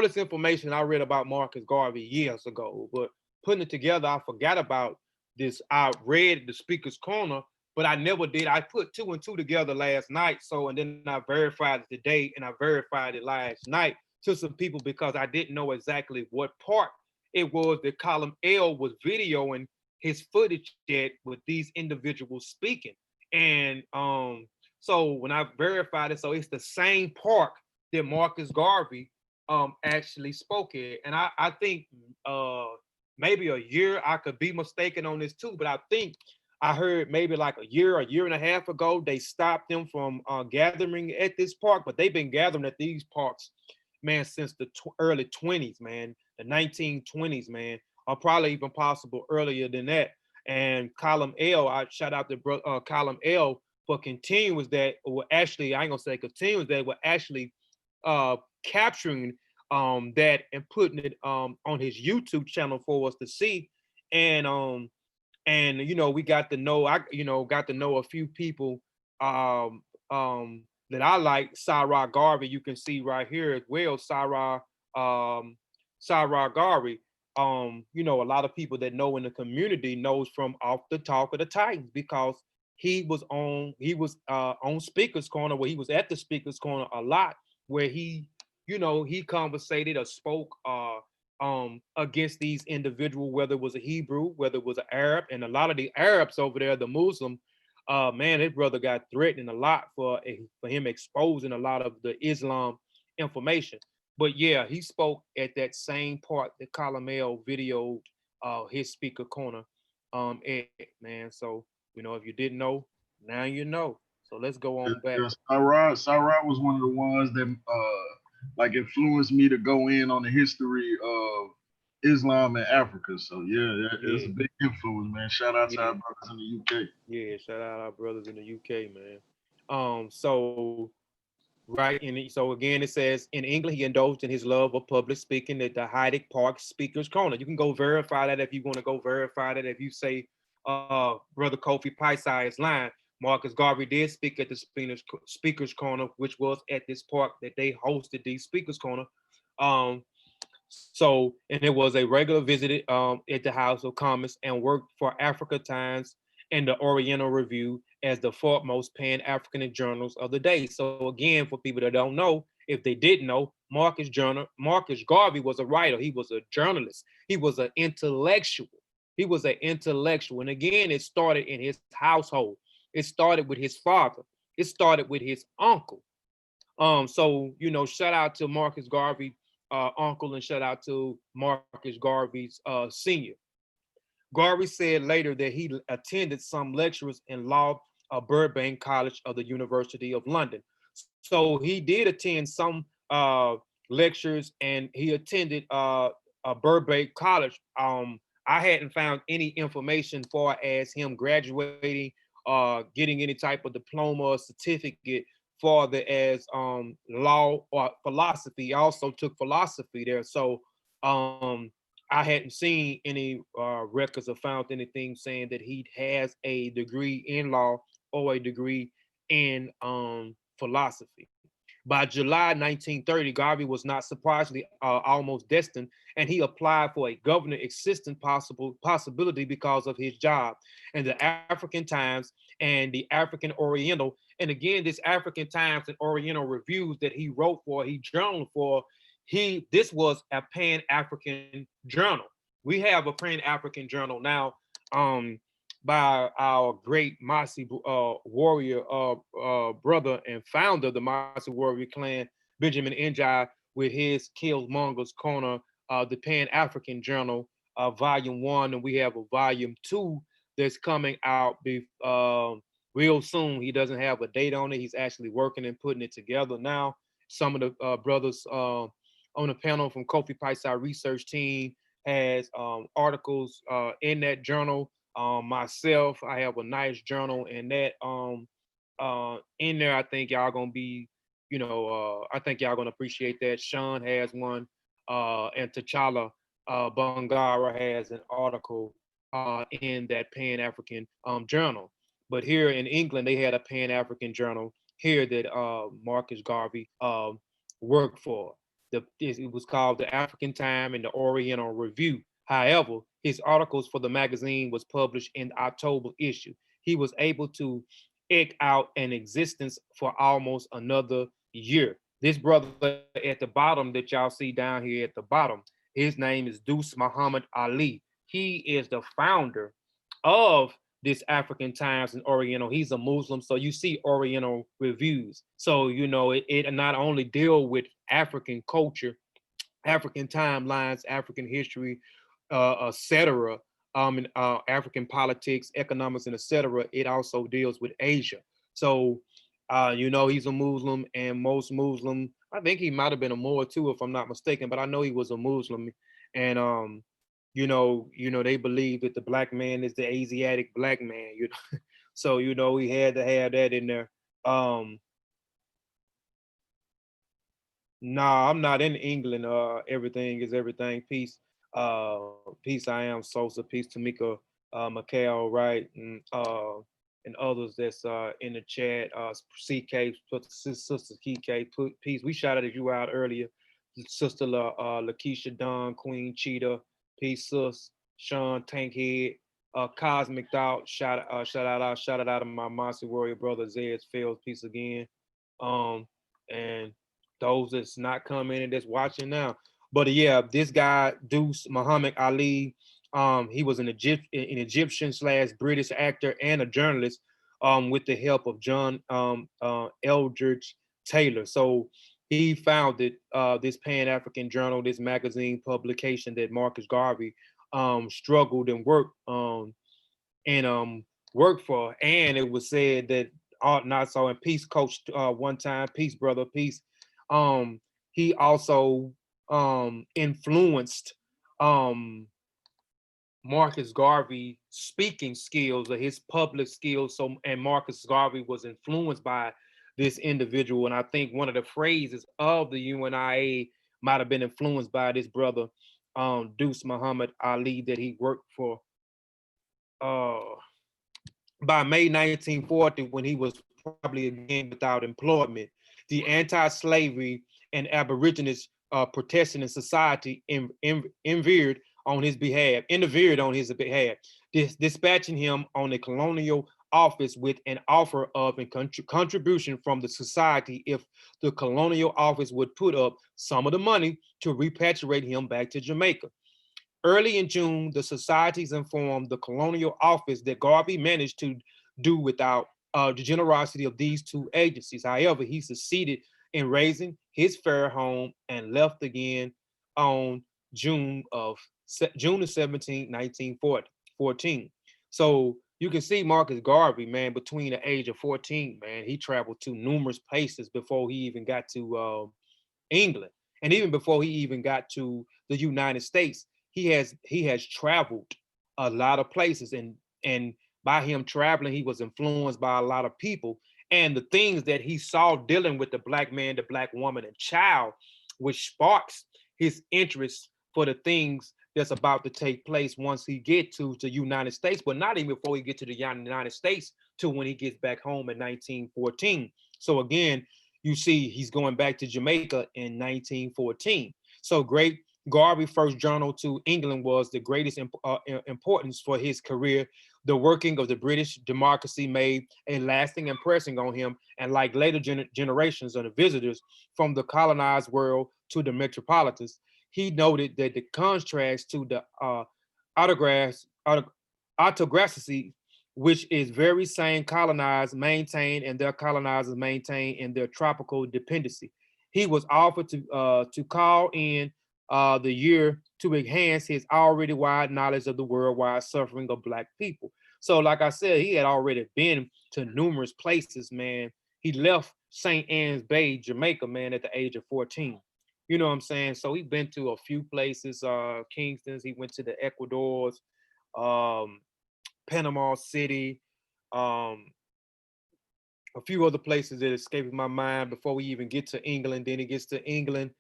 this information I read about Marcus Garvey years ago, but putting it together, I forgot about this. I read the speaker's corner, but I never did. I put 2 and 2 together last night. So, and then I verified it today, and I verified it last night to some people because I didn't know exactly what part it was that Column L was videoing his footage at with these individuals speaking. And so when I verified it, so it's the same park that Marcus Garvey actually spoke at. And I think maybe a year, I could be mistaken on this too, but I think I heard maybe like a year and a half ago, they stopped them from gathering at this park, but they've been gathering at these parks, man, since the early 20s, man, the 1920s, man, or probably even possible earlier than that. And Column L, I shout out to Column L for continuous that, or actually, I ain't gonna say continuous, that were actually capturing that and putting it on his YouTube channel for us to see. And you know, we got to know, got to know a few people that I like. Sarah Garvey, you can see right here as well. Sarah Garvey. You know, a lot of people that know in the community knows from Off the Talk of the Titans, because he was on Speaker's Corner, where he was at the Speaker's Corner a lot, where he, you know, he conversated or spoke against these individuals, whether it was a Hebrew, whether it was an Arab, and a lot of the Arabs over there, the Muslim, man, his brother got threatened a lot for him exposing a lot of the Islam information. But yeah, he spoke at that same part that Calamel videoed his speaker corner at, man. So, if you didn't know, now you know. So let's go on back. Yeah, Sarah was one of the ones that like influenced me to go in on the history of Islam in Africa. So yeah, it's a big influence, man. Shout out to our brothers in the UK. Yeah, shout out our brothers in the UK, man. So right, and so again, it says in England he indulged in his love of public speaking at the Hyde Park Speakers Corner. You can go verify that if you want to go verify that. If you say Brother Kofi Piesie is lying, Marcus Garvey did speak at the Speakers Corner, which was at this park that they hosted the Speakers Corner. So, and it was a regular visit at the House of Commons and worked for Africa Times and the Oriental Review as the foremost Pan-African journals of the day. So again, for people that don't know, if they didn't know, Marcus Garvey was a writer. He was a journalist. He was an intellectual. He was an intellectual. And again, it started in his household. It started with his father. It started with his uncle. So, shout out to Marcus Garvey, uncle, and shout out to Marcus Garvey's senior. Garvey said later that he attended some lectures in law at Burbank College of the University of London. So he did attend some lectures, and he attended Burbank College. I hadn't found any information far as him graduating, getting any type of diploma or certificate farther as law or philosophy. He also took philosophy there. So I hadn't seen any records or found anything saying that he has a degree in law or a degree in philosophy. By July 1930, Garvey was not surprisingly almost destined, and he applied for a governor assistant possibility because of his job in the African Times and the African Oriental. And again, this African Times and Oriental reviews that he wrote for, he journaled for, this was a Pan-African journal. We have a Pan-African journal now by our great Mossi warrior brother and founder of the Mossi warrior clan, Benjamin Njie, with his Killmonger's Corner, the Pan-African Journal, Volume 1, and we have a Volume 2 that's coming out real soon. He doesn't have a date on it. He's actually working and putting it together now. Some of the brothers on the panel from Kofi Piesie research team has articles in that journal. Myself, I have a nice journal in that in there. I think y'all gonna be, I think y'all gonna appreciate that. Shawn has one, and T'Challa Bangara has an article in that Pan-African journal. But here in England, they had a Pan-African journal here that Marcus Garvey worked for. It was called the African Time and the Oriental Review. However, his articles for the magazine was published in the October issue. He was able to eke out an existence for almost another year. This brother at the bottom that y'all see down here at the bottom, his name is Deuce Muhammad Ali. He is the founder of this African Times and Oriental. He's a Muslim, so you see Oriental reviews. So, it not only deal with African culture, African timelines, African history, etc., and African politics, economics, and etc. It also deals with Asia. So, he's a Muslim, and most Muslim, I think he might have been a Moor too, if I'm not mistaken, but I know he was a Muslim. And they believe that the black man is the Asiatic black man. So he had to have that in there. Nah, I'm not in England. Everything is everything. Peace. Peace. I am Sosa. Peace. Tamika, Mikhail, right, and others that's in the chat. CK, Sister KK, peace. We shouted you out earlier. Sister Lakeisha, Don, Queen Cheetah, peace, sis. Shawn, Tankhead, Cosmic Thought. Shout out to my Mossi warrior brother Zed Fields. Peace again. And those that's not coming and that's watching now. But yeah, this guy, Deuce Muhammad Ali, he was an Egyptian / British actor and a journalist, with the help of John Eldridge Taylor. So he founded this Pan-African journal, this magazine publication that Marcus Garvey struggled and worked for. And it was said that Art Nassau and Peace coached one time, Peace brother, Peace. He also influenced Marcus Garvey speaking skills or his public skills. So, and Marcus Garvey was influenced by this individual. And I think one of the phrases of the UNIA might have been influenced by this brother, Deuce Muhammad Ali, that he worked for. By May 1940, when he was probably again without employment, the anti-slavery and abolitionist protesting society interfered on his behalf, dispatching him on a colonial office with an offer of a contribution from the society if the colonial office would put up some of the money to repatriate him back to Jamaica. Early in June, the societies informed the colonial office that Garvey managed to do without the generosity of these two agencies. However, he succeeded in raising his fare home and left again on June the 17th, 1914. So you can see Marcus Garvey, man, between the age of 14, man, he traveled to numerous places before he even got to England. And even before he even got to the United States, he has traveled a lot of places, and by him traveling, he was influenced by a lot of people, and the things that he saw dealing with the black man, the black woman, and child, which sparks his interest for the things that's about to take place once he get to the United States, but not even before he get to the United States, till when he gets back home in 1914. So again, you see he's going back to Jamaica in 1914. So great. Garvey's first journal to England was the greatest importance for his career. The working of the British democracy made a lasting impression on him, and like later generations of the visitors from the colonized world to the metropolitans, he noted that the contrast to the autocracy, which is very same colonized, maintained, and their colonizers maintain in their tropical dependency. He was offered to call in the year to enhance his already wide knowledge of the worldwide suffering of Black people. So like I said, he had already been to numerous places, man. He left St. Ann's Bay, Jamaica, man, at the age of 14. You know what I'm saying? So he's been to a few places, Kingston's, he went to the Ecuadors, Panama City, a few other places that escaped my mind before we even get to England. Then he gets to England.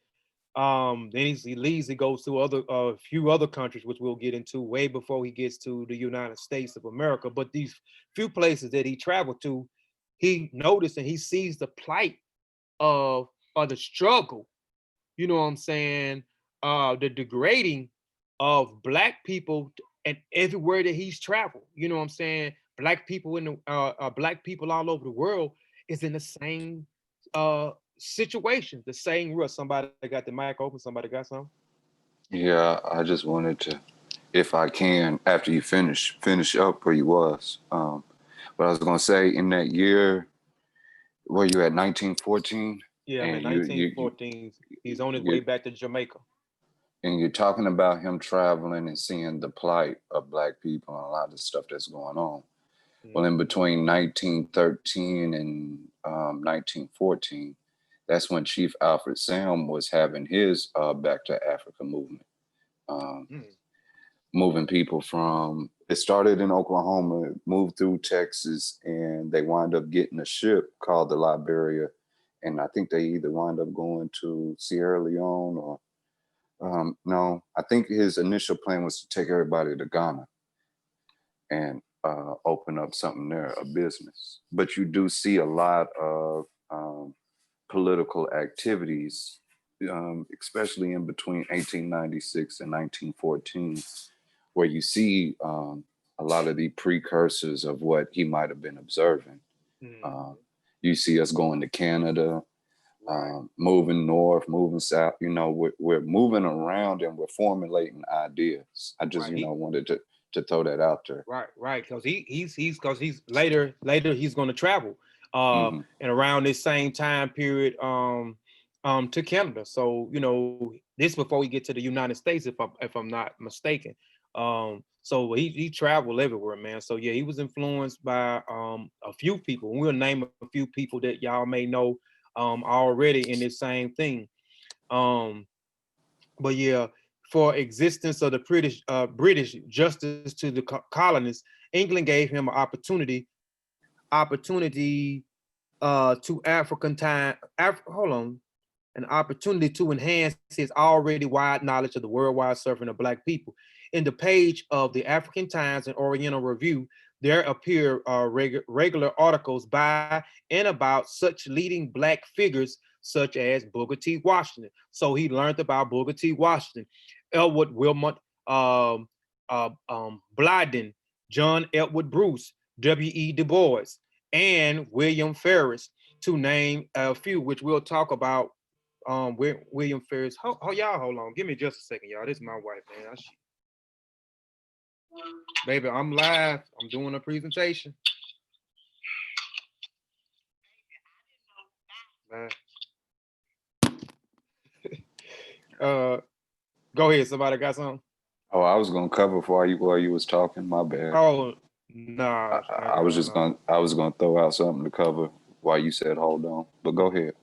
Then he leaves, he goes to a few other countries, which we'll get into way before he gets to the United States of America. But these few places that he traveled to, he noticed and he sees the plight of the struggle, you know what I'm saying, the degrading of Black people, and everywhere that he's traveled, you know what I'm saying, Black people in the Black people all over the world is in the same situation, the same rut. Somebody got the mic open. Somebody got something? Yeah, I just wanted to, if I can, after you finish up where you was. But I was gonna say, in that year, where you at 1914? Yeah, I'm in 1914. He's on his way back to Jamaica. And you're talking about him traveling and seeing the plight of Black people and a lot of stuff that's going on. Well, in between 1913 and 1914, that's when Chief Alfred Sam was having his Back to Africa movement, moving people from, it started in Oklahoma, moved through Texas, and they wind up getting a ship called the Liberia. And I think they either wind up going to Sierra Leone or, no, I think his initial plan was to take everybody to Ghana and open up something there, a business. But you do see a lot of political activities, especially in between 1896 and 1914, where you see a lot of the precursors of what he might have been observing. You see us going to Canada, moving north, moving south. You know, we're moving around and we're formulating ideas. I just, wanted to throw that out there. Right, because he's later he's going to travel, and around this same time period, to Canada. So this before we get to the United States, if I'm not mistaken. So he traveled everywhere, man. So yeah, he was influenced by a few people. We'll name a few people that y'all may know already in this same thing. But yeah, for existence of the British justice to the colonists, England gave him an opportunity to an opportunity to enhance his already wide knowledge of the worldwide suffering of Black people. In the page of the African Times and Oriental Review, there appear regular articles by and about such leading Black figures such as Booker T. Washington. So he learned about Booker T. Washington, Elwood Wilmot, Blyden, John Edward Bruce, W.E. Du Bois, and William Ferris, to name a few, which we'll talk about. William Ferris. Y'all hold on. Give me just a second, y'all. This is my wife, man. Baby, I'm live. I'm doing a presentation. Go ahead. Somebody got something? Oh, I was gonna cover for you while you was talking. My bad. Oh, nah. I was gonna throw out something to cover while you said hold on. But go ahead.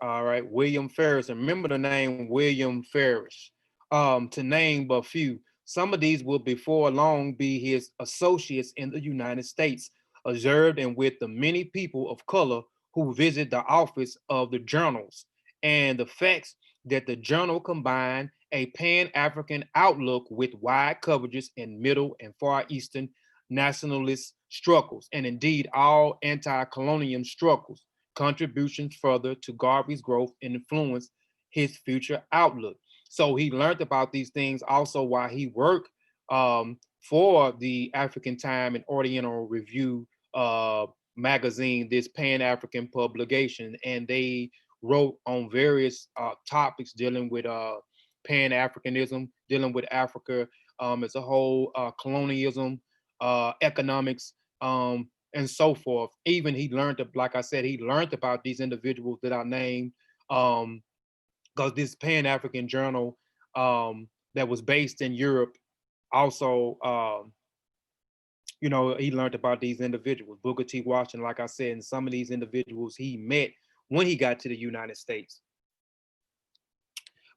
All right, William Ferris. Remember the name William Ferris. To name but few. Some of these will before long be his associates in the United States, observed and with the many people of color who visit the office of the journals, and the facts that the journal combined a Pan-African outlook with wide coverages in Middle and Far Eastern nationalist struggles, and indeed all anti-colonial struggles. Contributions further to Garvey's growth and influence his future outlook. So he learned about these things also while he worked for the African Time and Oriental Review magazine, this Pan-African publication, and they wrote on various topics dealing with Pan-Africanism, dealing with Africa as a whole, colonialism, economics, and so forth. Even he learned, like I said, he learned about these individuals that I named, because this Pan-African journal that was based in Europe also, he learned about these individuals. Booker T. Washington, like I said, and some of these individuals he met when he got to the United States.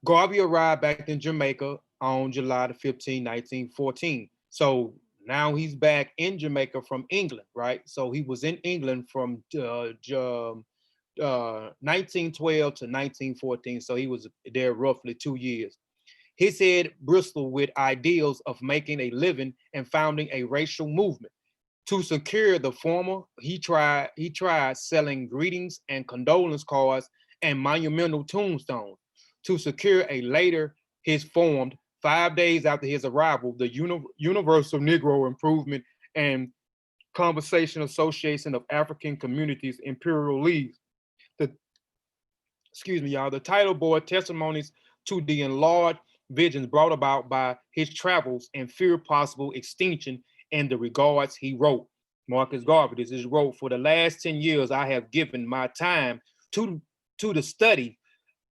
Garvey arrived back in Jamaica on July the 15th, 1914. So now he's back in Jamaica from England, right? So he was in England from 1912 to 1914. So he was there roughly 2 years. His head bristled with ideals of making a living and founding a racial movement. To secure the former, he tried selling greetings and condolence cards and monumental tombstones. To secure a later, his formed 5 days after his arrival, the Universal Negro Improvement and Conversation Association of African Communities Imperial League. The title bore testimonies to the enlarged visions brought about by his travels and fear possible extinction in the regards he wrote. Marcus Garvey, this is wrote, for the last 10 years, I have given my time to the study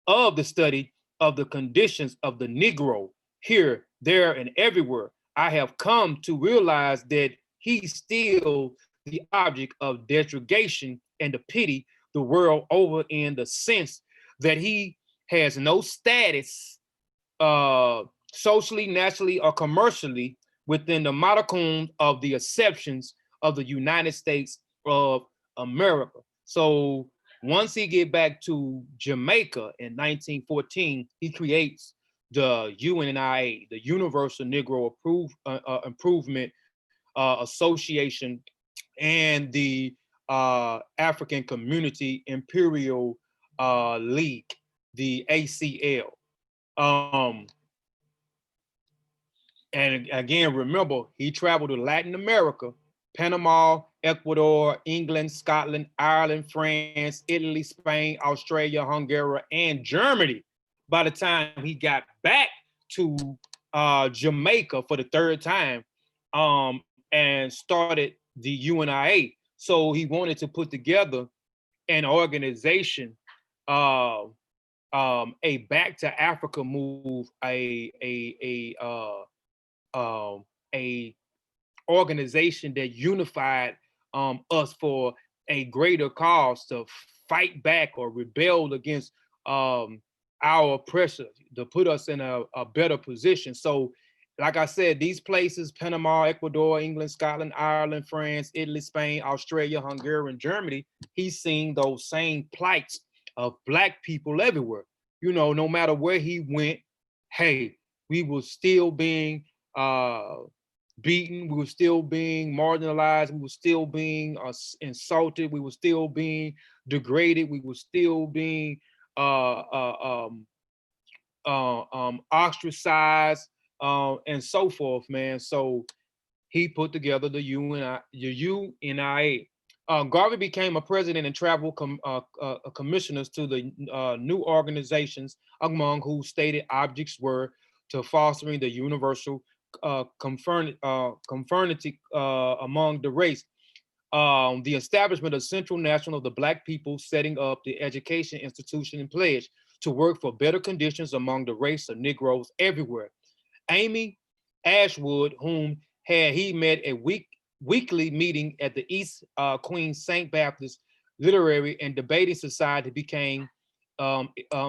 of the conditions of the Negro here, there, and everywhere. I have come to realize that he's still the object of degradation and to pity the world over, in the sense that he has no status socially, nationally, or commercially within the modicum of the exceptions of the United States of America. So once he get back to Jamaica in 1914, he creates the UNIA, the Universal Negro Improvement Association, and the African Community Imperial League, the ACL. And again, remember, he traveled to Latin America, Panama, Ecuador, England, Scotland, Ireland, France, Italy, Spain, Australia, Hungary, and Germany. By the time he got back to Jamaica for the third time, and started the UNIA. So he wanted to put together an organization, a Back to Africa move, a organization that unified us for a greater cause to fight back or rebel against our oppressor, to put us in a better position. So, like I said, these places, Panama, Ecuador, England, Scotland, Ireland, France, Italy, Spain, Australia, Hungary, and Germany, he's seen those same plights of Black people everywhere. You know, no matter where he went, hey, we were still being beaten, we were still being marginalized, we were still being insulted, we were still being degraded, we were still being ostracized, and so forth, man. So he put together the UNIA. Garvey became a president and travel commissioners to the new organizations, among whose stated objects were to fostering the universal conformity among the race, the establishment of Central National of the Black people, setting up the education institution and pledge to work for better conditions among the race of Negroes everywhere. Amy Ashwood, whom had he met a weekly meeting at the East Queen St. Baptist Literary and Debating Society, became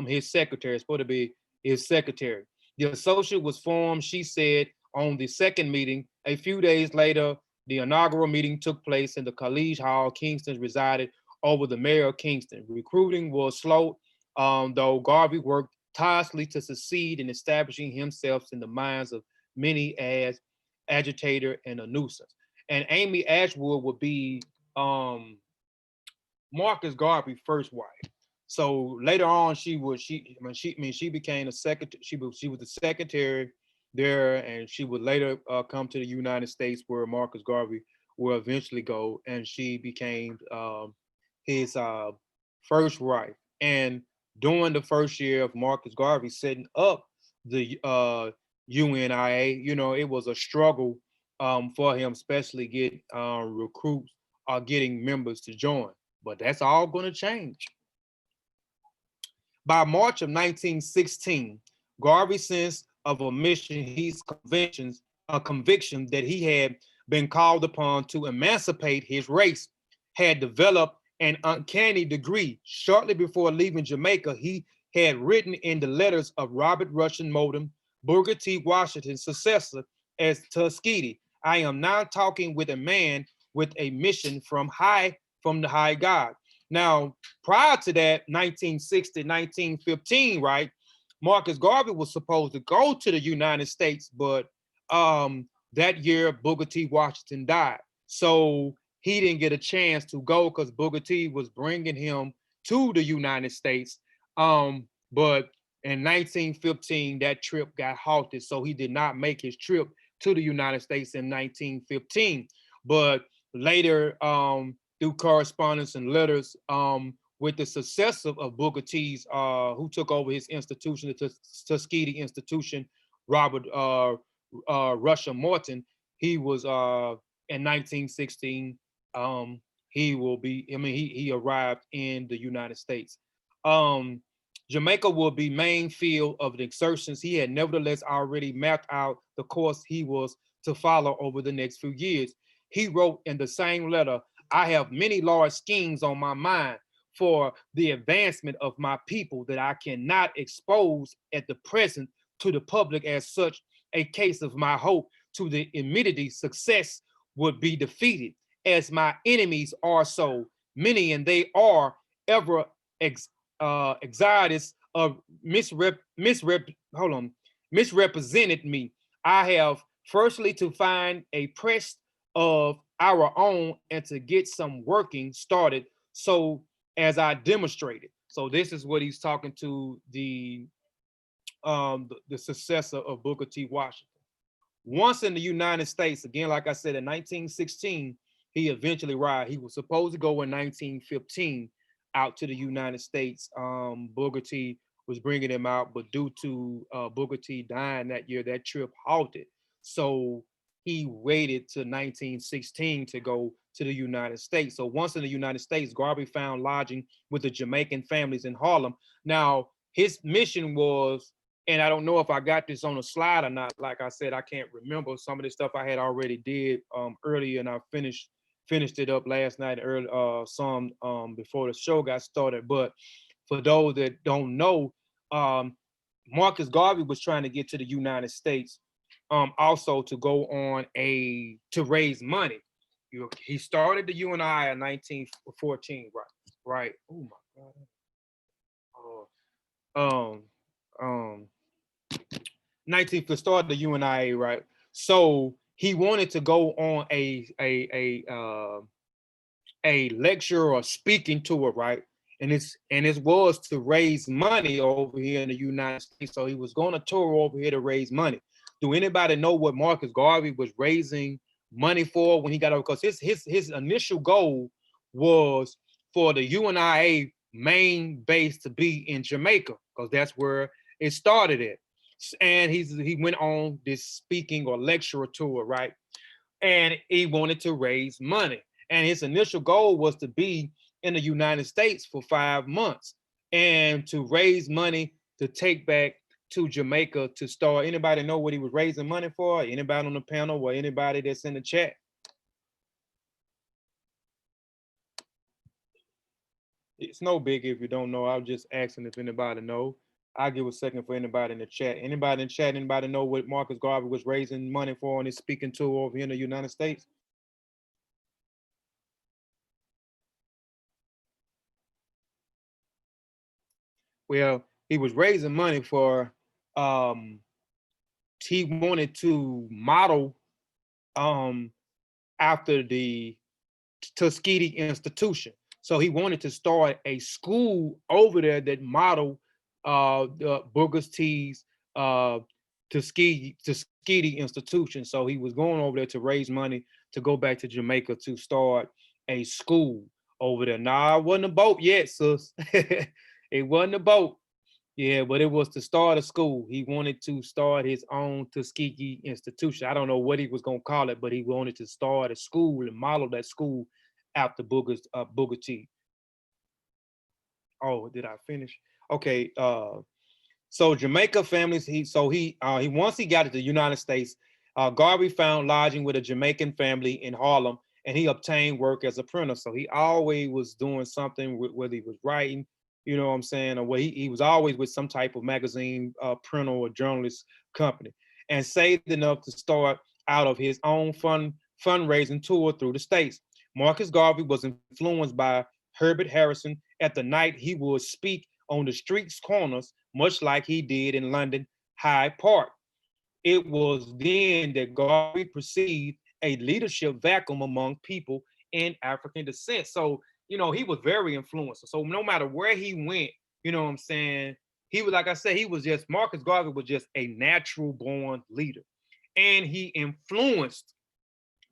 his secretary. It's supposed to be his secretary. The associate was formed, she said, on the second meeting. A few days later, the inaugural meeting took place in the College Hall. Kingston resided over the mayor of Kingston. Recruiting was slow, though Garvey worked tirelessly to succeed in establishing himself in the minds of many as agitator and a nuisance. And Amy Ashwood would be Marcus Garvey's first wife. So later on, she became a secretary. She was the secretary there, and she would later come to the United States, where Marcus Garvey will eventually go, and she became his first wife. And during the first year of Marcus Garvey setting up the UNIA, you know, it was a struggle for him, especially get recruits or getting members to join. But that's all going to change. By March of 1916, Garvey's sense of a mission, his conviction that he had been called upon to emancipate his race, had developed an uncanny degree. Shortly before leaving Jamaica, he had written in the letters of Robert Rushing Modem, Booker T. Washington's successor as Tuskegee, I am now talking with a man with a mission from the high God. Now, prior to that, 1960, 1915, right, Marcus Garvey was supposed to go to the United States, but that year, Booker T. Washington died. So he didn't get a chance to go because Booker T was bringing him to the United States. But in 1915, that trip got halted. So he did not make his trip to the United States in 1915. But later, through correspondence and letters with the successor of Booker T's, who took over his institution, the Tuskegee Institution, Robert Rushing Morton, he was in 1916. He arrived in the United States. Jamaica will be main field of the exertions. He had nevertheless already mapped out the course he was to follow over the next few years. He wrote in the same letter, I have many large schemes on my mind for the advancement of my people that I cannot expose at the present to the public. As such, a case of my hope to the immediate success would be defeated, as my enemies are so many, and they are ever anxieties of misrepresented me. I have firstly to find a press of our own and to get some working started, so as I demonstrated. So this is what he's talking to the successor of Booker T. Washington. Once in the United States, again, like I said, in 1916, he eventually arrived. He was supposed to go in 1915 out to the United States. Booker T was bringing him out, but due to Booker T dying that year, that trip halted. So he waited to 1916 to go to the United States. So once in the United States, Garvey found lodging with the Jamaican families in Harlem. Now, his mission was, and I don't know if I got this on a slide or not. Like I said, I can't remember. Some of the stuff I had already did earlier, and I finished it up last night, early, some before the show got started. But for those that don't know, Marcus Garvey was trying to get to the United States, also to go on to raise money. He started the UNI in 1914, right? Oh my God. 19 to start the UNIA, right? So he wanted to go on a lecture or speaking tour, right? And it was to raise money over here in the United States. So he was going to tour over here to raise money. Do anybody know what Marcus Garvey was raising money for when he got over? Because his initial goal was for the UNIA main base to be in Jamaica, because that's where it started at. And he went on this speaking or lecture tour, right? And he wanted to raise money. And his initial goal was to be in the United States for 5 months and to raise money to take back to Jamaica to start. Anybody know what he was raising money for? Anybody on the panel or anybody that's in the chat? It's no big if you don't know. I was just asking if anybody know. I'll give a second for anybody in the chat. Anybody in the chat, anybody know what Marcus Garvey was raising money for on his speaking tour over here in the United States? Well, he was raising money for, he wanted to model after the Tuskegee Institution. So he wanted to start a school over there that modeled the Booker T's Tuskegee Institution. So he was going over there to raise money to go back to Jamaica to start a school over there. Nah, it wasn't a boat yet, sis. It wasn't a boat. Yeah, but it was to start a school. He wanted to start his own Tuskegee Institution. I don't know what he was going to call it, but he wanted to start a school and model that school after Booker T. Oh, did I finish? Okay. So Jamaica families. Once he got to the United States, Garvey found lodging with a Jamaican family in Harlem, and he obtained work as a printer. So he always was doing something, whether he was writing, you know what I'm saying, or he was always with some type of magazine printer or journalist company, and saved enough to start out of his own fundraising tour through the States. Marcus Garvey was influenced by Herbert Harrison. At the night, he would speak on the streets corners, much like he did in London Hyde Park. It was then that Garvey perceived a leadership vacuum among people in African descent. So, you know, he was very influential. So no matter where he went, you know what I'm saying, he was, like I said, Marcus Garvey was just a natural born leader. And he influenced,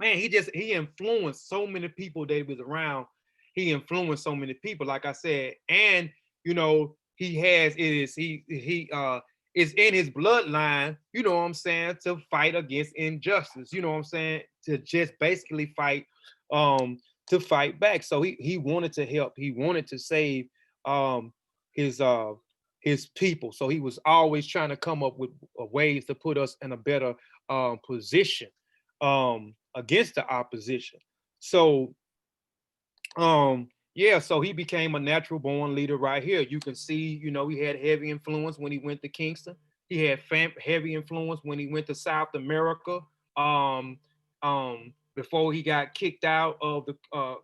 he influenced so many people that he was around. He influenced so many people, like I said, and, you know, is in his bloodline, you know what I'm saying, to fight against injustice, you know what I'm saying, to just basically fight, to fight back. So he wanted to help. He wanted to save his people. So he was always trying to come up with ways to put us in a better position against the opposition. So yeah, so he became a natural born leader right here. You can see, you know, he had heavy influence when he went to Kingston. He had heavy influence when he went to South America. Before he got kicked out of the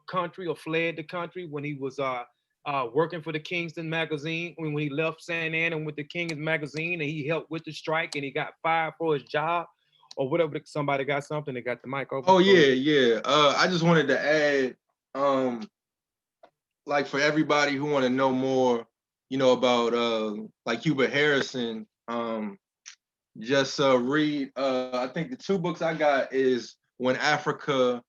country or fled the country, when he was working for the Kingston magazine, when he left San Anna and with the Kingston magazine, and he helped with the strike, and he got fired for his job or whatever. Somebody got something. They got the mic open. Oh yeah. I just wanted to add, like, for everybody who want to know more, you know, about like Hubert Harrison, just read. I think the two books I got is When Africa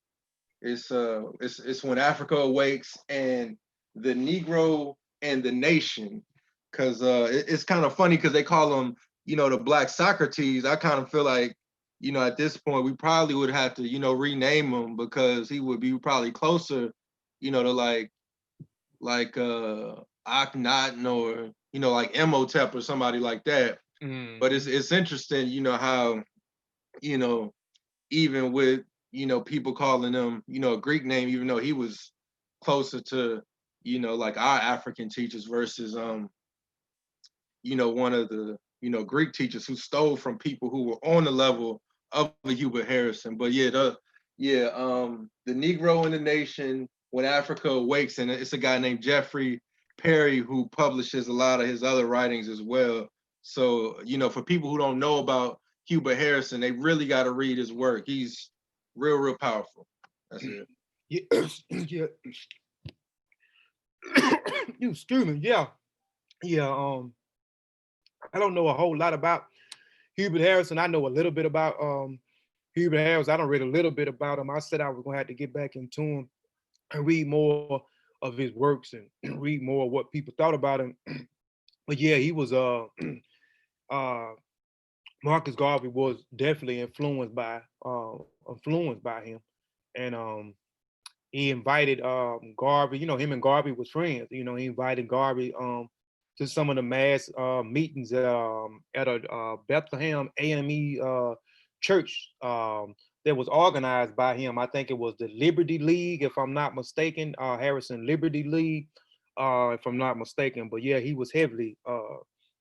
It's When Africa Awakes and the Negro and the Nation, because it's kind of funny because they call him, you know, the Black Socrates. I kind of feel like, you know, at this point we probably would have to, you know, rename him because he would be probably closer, you know, to like Akhenaten or, you know, like Imhotep or somebody like that. But it's interesting, you know, how, you know, even with, you know, people calling him, you know, a Greek name, even though he was closer to, you know, like our African teachers versus you know, one of the, you know, Greek teachers who stole from people who were on the level of the Hubert Harrison. But yeah, the Negro in the Nation, When Africa Awakes, and it's a guy named Jeffrey Perry who publishes a lot of his other writings as well. So, you know, for people who don't know about Hubert Harrison, they really got to read his work. He's real powerful. That's it. Yeah. Yeah. Excuse me. Yeah. Yeah. I don't know a whole lot about Hubert Harrison. I know a little bit about Hubert Harrison. I don't read a little bit about him. I said I was gonna have to get back into him and read more of his works and read more of what people thought about him. But yeah, he was Marcus Garvey was definitely influenced by him. And he invited Garvey, you know, him and Garvey was friends. You know, he invited Garvey to some of the mass meetings at a Bethlehem AME church that was organized by him. I think it was the Liberty League, if I'm not mistaken, Harrison Liberty League, if I'm not mistaken. But yeah, he was heavily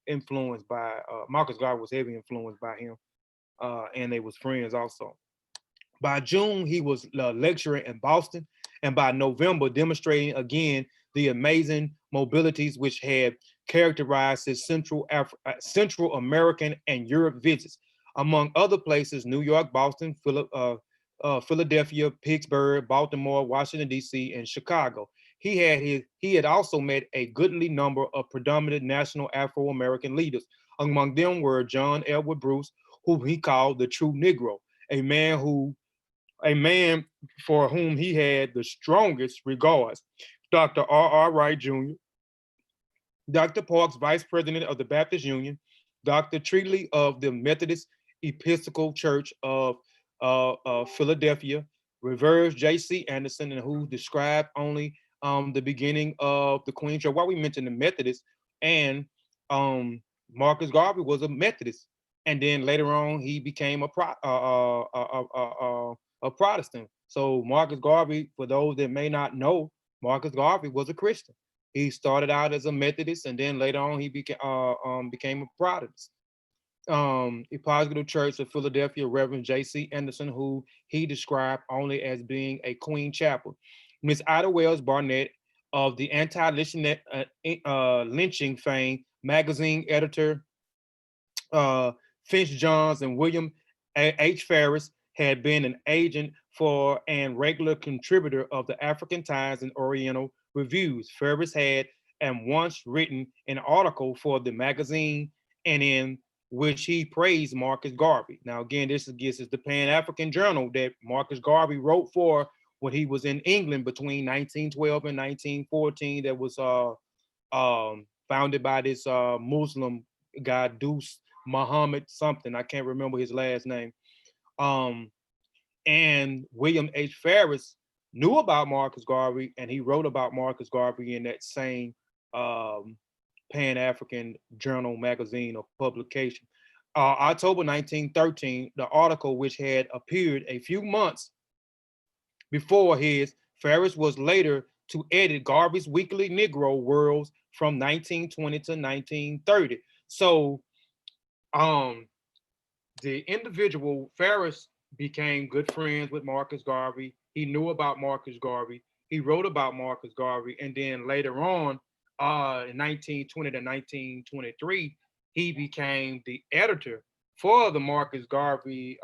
influenced by, Marcus Garvey was heavily influenced by him, and they was friends also. By June, he was lecturing in Boston, and by November, demonstrating again the amazing mobilities which had characterized his Central American and Europe visits. Among other places, New York, Boston, Philadelphia, Pittsburgh, Baltimore, Washington, D.C., and Chicago. He had also met a goodly number of predominant national Afro-American leaders. Among them were John Edward Bruce, whom he called the true Negro, a man for whom he had the strongest regards. Dr. R.R. Wright Jr., Dr. Parks, Vice President of the Baptist Union, Dr. Treatley of the Methodist Episcopal Church of Philadelphia, Reverse J.C. Anderson, and who described only the beginning of the Queen Church. Why we mentioned the Methodists, and Marcus Garvey was a Methodist, and then later on he became a Protestant. So Marcus Garvey, for those that may not know, Marcus Garvey was a Christian. He started out as a Methodist, and then later on he became a Protestant. Episcopal Church of Philadelphia, Reverend J.C. Anderson, who he described only as being a Queen Chapel. Miss Ida Wells Barnett of the anti-lynching fame magazine editor, Finch Johns and William H. Ferris had been an agent for and regular contributor of the African Times and Oriental Reviews. Ferris had and once written an article for the magazine, and in which he praised Marcus Garvey. Now, again, this is the Pan-African Journal that Marcus Garvey wrote for when he was in England between 1912 and 1914. That was founded by this Muslim guy, Deuce Muhammad something. I can't remember his last name. And William H. Ferris knew about Marcus Garvey, and he wrote about Marcus Garvey in that same Pan-African Journal magazine or publication. October 1913, the article, which had appeared a few months before his, Ferris was later to edit Garvey's Weekly Negro Worlds from 1920 to 1930. So the individual, Ferris, became good friends with Marcus Garvey. He knew about Marcus Garvey. He wrote about Marcus Garvey. And then later on, in 1920 to 1923, he became the editor for the Marcus Garvey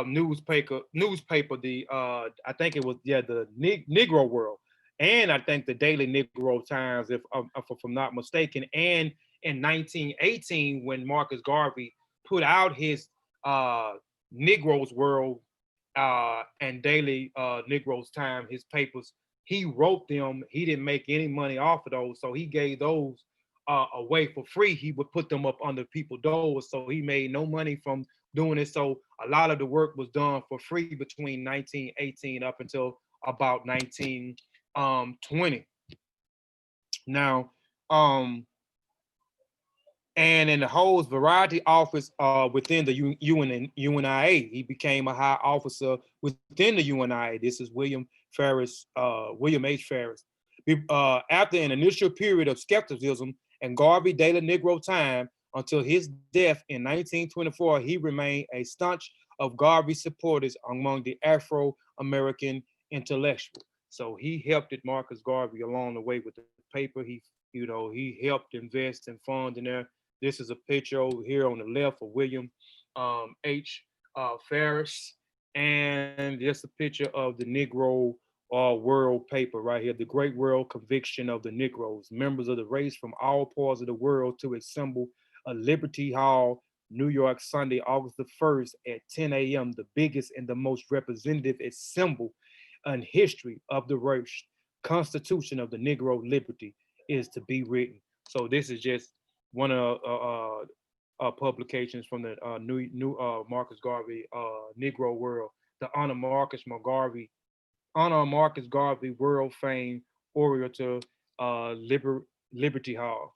newspaper. I think it was the Negro World, and I think the Daily Negro Times, if I'm not mistaken. And in 1918, when Marcus Garvey put out his Negro's World and Daily Negro's Time, his papers. He wrote them. He didn't make any money off of those, so he gave those away for free. He would put them up under people's doors, so he made no money from doing it. So a lot of the work was done for free between 1918 up until about 1920. Now, and in the Ho's variety office within the UNIA, he became a high officer within the UNIA. This is William H. Ferris. After an initial period of skepticism and Garvey Daily Negro Time until his death in 1924, he remained a staunch of Garvey's supporters among the Afro-American intellectuals. So he helped Marcus Garvey along the way with the paper. He helped invest and fund in there. This is a picture over here on the left of William H. Ferris, and just a picture of the Negro World paper right here, the Great World Conviction of the Negroes, members of the race from all parts of the world to assemble at Liberty Hall, New York, Sunday, August the 1st at 10 a.m., the biggest and the most representative symbol in history of the race. Constitution of the Negro Liberty is to be written. So this is just one of publications from the new Marcus Garvey Negro World, the Honor Marcus Garvey World Fame Orator Liberty Hall.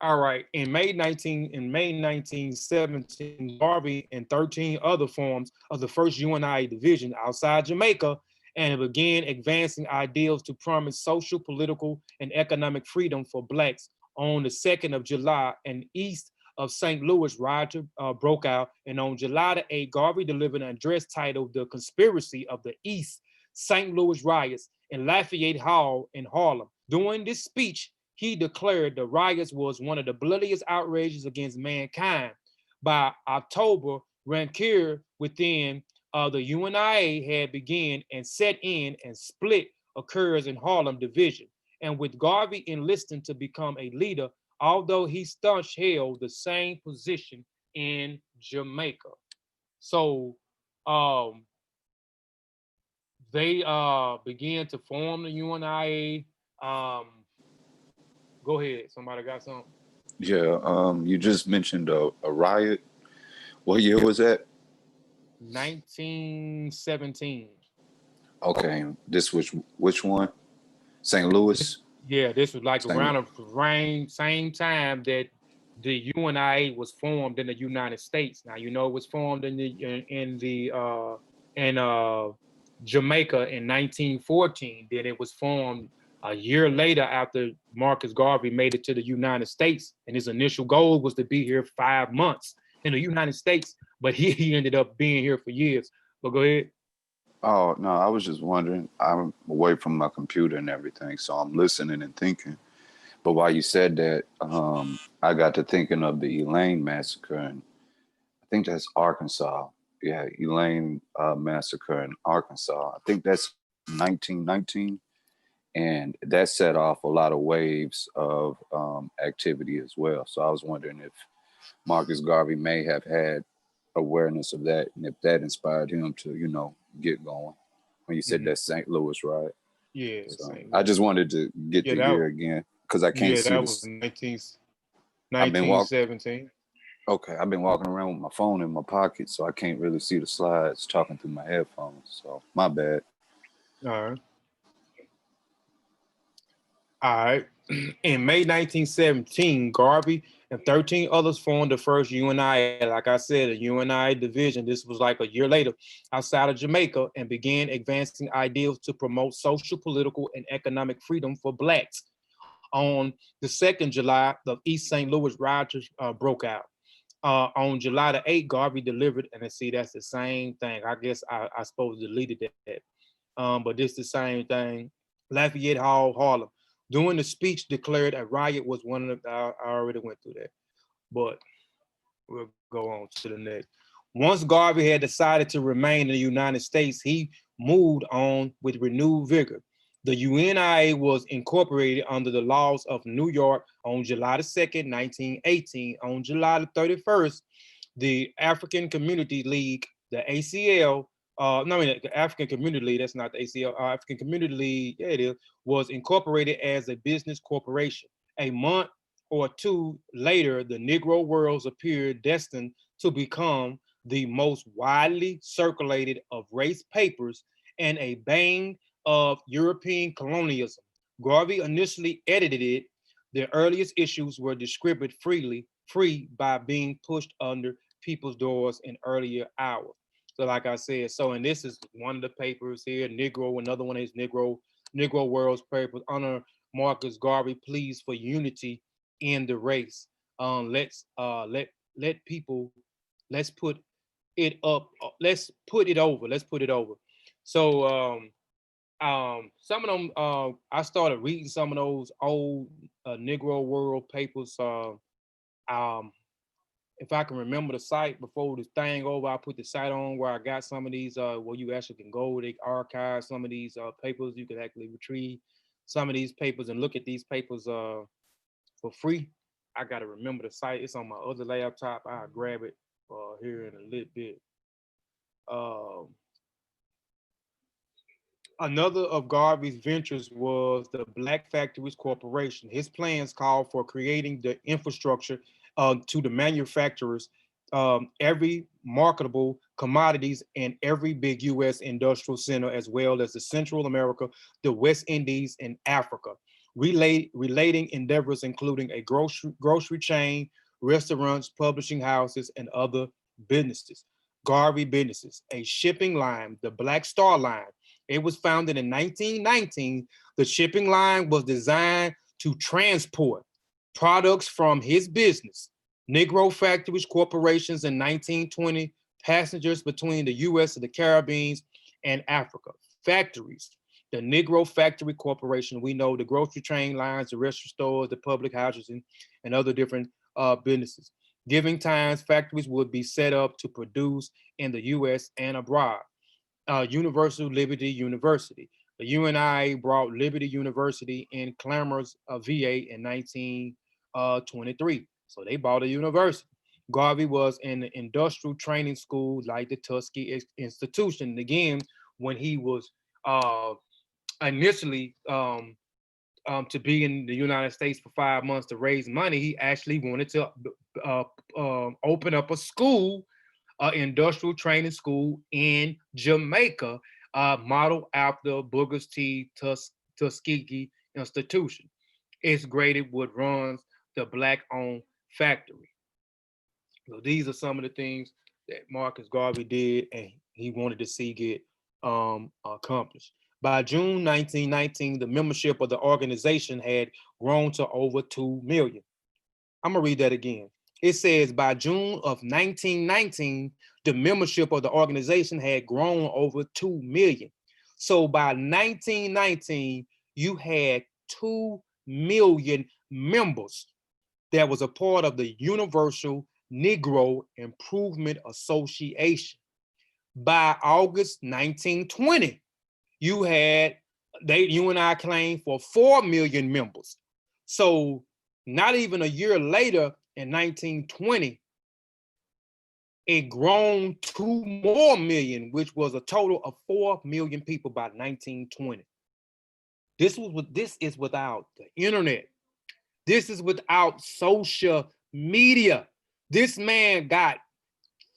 All right, in May 1917, Garvey and 13 other forms of the first UNIA division outside Jamaica and began advancing ideals to promise social, political, and economic freedom for Blacks. On the 2nd of July, and east of St. Louis, riots broke out, and on July the 8th, Garvey delivered an address titled "The Conspiracy of the East St. Louis Riots" in Lafayette Hall in Harlem. During this speech, he declared the riots was one of the bloodiest outrages against mankind. By October, rancor within the UNIA had begun and set in, and split occurs in Harlem division. And with Garvey enlisting to become a leader, although he staunchly held the same position in Jamaica. So they began to form the UNIA. Go ahead, somebody got something? Yeah, you just mentioned a riot. What year was that? 1917. Okay, this was which one? St. Louis? Yeah, this was like around the same time that the UNIA was formed in the United States. Now it was formed in Jamaica in 1914. Then it was formed a year later after Marcus Garvey made it to the United States, and his initial goal was to be here 5 months in the United States, but he ended up being here for years. But go ahead. Oh, no, I was just wondering. I'm away from my computer and everything, so I'm listening and thinking. But while you said that, I got to thinking of the Elaine massacre, and I think that's Arkansas. Yeah, Elaine massacre in Arkansas. I think that's 1919, and that set off a lot of waves of activity as well. So I was wondering if Marcus Garvey may have had awareness of that, and if that inspired him to, get going. When you said that's St. Louis, right? Yeah. So I just wanted to get the year again because I can't see that this. Was 1917. Okay, I've been walking around with my phone in my pocket, so I can't really see the slides talking through my headphones. So my bad. All right. In May 1917, Garvey and 13 others formed the first UNIA. Like I said, a UNIA division. This was like a year later outside of Jamaica, and began advancing ideals to promote social, political, and economic freedom for Blacks. On the 2nd July, the East St. Louis riots broke out. On July the 8th, Garvey delivered, and see, that's the same thing. I guess I suppose deleted that. But this is the same thing. Lafayette Hall, Harlem. During the speech, declared a riot was one of the, I already went through that, but we'll go on to the next. Once Garvey had decided to remain in the United States, he moved on with renewed vigor. The UNIA was incorporated under the laws of New York on July the 2nd, 1918. On July the 31st, the African Community League, the ACL, no, I mean the African Community League, that's not the ACL, African Community League, yeah, it is, was incorporated as a business corporation. A month or two later, the Negro Worlds appeared destined to become the most widely circulated of race papers and a bane of European colonialism. Garvey initially edited it. The earliest issues were distributed free by being pushed under people's doors in earlier hours. So like I said, so, and this is one of the papers here, Negro, another one is Negro World's papers, honor Marcus Garvey, pleas for unity in the race. Let people, let's put it up, let's put it over. So some of them, I started reading some of those old Negro World papers. If I can remember the site before this thing over, I put the site on where I got some of these, where you actually can go, they archive some of these papers. You can actually retrieve some of these papers and look at these papers for free. I got to remember the site. It's on my other laptop. I'll grab it here in a little bit. Another of Garvey's ventures was the Black Factories Corporation. His plans called for creating the infrastructure to the manufacturers, every marketable commodities in every big U.S. industrial center, as well as the Central America, the West Indies, and Africa. Relating endeavors including a grocery chain, restaurants, publishing houses, and other businesses. Garvey businesses, a shipping line, the Black Star Line. It was founded in 1919. The shipping line was designed to transport products from his business, Negro Factories Corporations in 1920, passengers between the U.S. and the Caribbean and Africa. Factories, the Negro Factory Corporation, we know the grocery train lines, the restaurant stores, the public houses, and other different businesses. Giving times, factories would be set up to produce in the U.S. and abroad. Universal Liberty University. The UNI brought Liberty University in Clamors, VA in 1923. So they bought a university. Garvey was in the industrial training school like the Tuskegee Institution. Again, when he was initially to be in the United States for 5 months to raise money, he actually wanted to open up a school, industrial training school in Jamaica, modeled after Booker's T. Tuskegee Institution. It's graded what runs the Black-owned factory. So these are some of the things that Marcus Garvey did and he wanted to see get accomplished. By June 1919, the membership of the organization had grown to over 2 million. I'm gonna read that again. It says by June of 1919, the membership of the organization had grown over 2 million. So by 1919, you had 2 million members that was a part of the Universal Negro Improvement Association. By August 1920, you had, UNI claimed for 4 million members. So not even a year later, in 1920, it grown 2 more million, which was a total of 4 million people by 1920. This is without the internet. This is without social media. This man got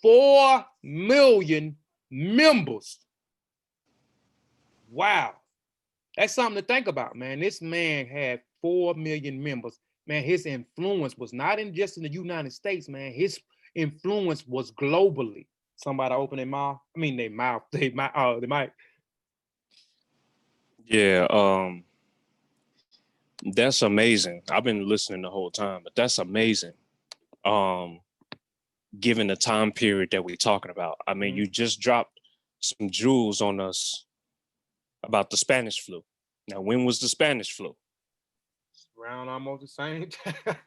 4 million members. Wow. That's something to think about, man. This man had 4 million members. Man, his influence was not just in the United States, man. His influence was globally. Somebody open their mouth. I mean, they might. Yeah, that's amazing. I've been listening the whole time, but that's amazing. Given the time period that we're talking about. I mean, you just dropped some jewels on us about the Spanish flu. Now, when was the Spanish flu? Around almost the same time.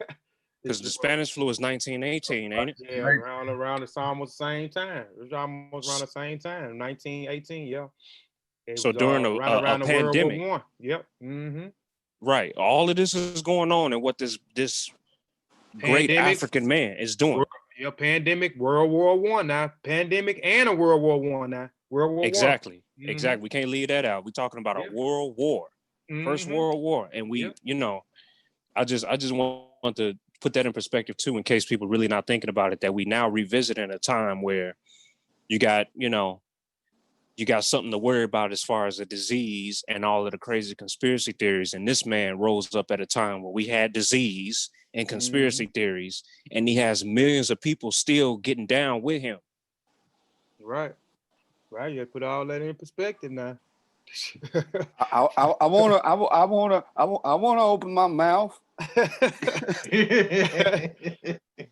Because the Spanish flu is 1918, ain't it? Yeah, around it's almost the same time. It was almost around the same time, 1918, yeah. So during a pandemic. World War I. Yep. Mm-hmm. Right. All of this is going on and what this great African man is doing. Yeah, pandemic, World War I now. Pandemic and a World War I now. World War Exactly. I. Exactly. We can't leave that out. We're talking about a world war. First World War. And we, you know, I just want to put that in perspective too, in case people really not thinking about it, that we now revisit in a time where you got, you know, you got something to worry about as far as a disease and all of the crazy conspiracy theories. And this man rose up at a time where we had disease and conspiracy theories, and he has millions of people still getting down with him. Right. Right. You put all that in perspective now. I wanna open my mouth.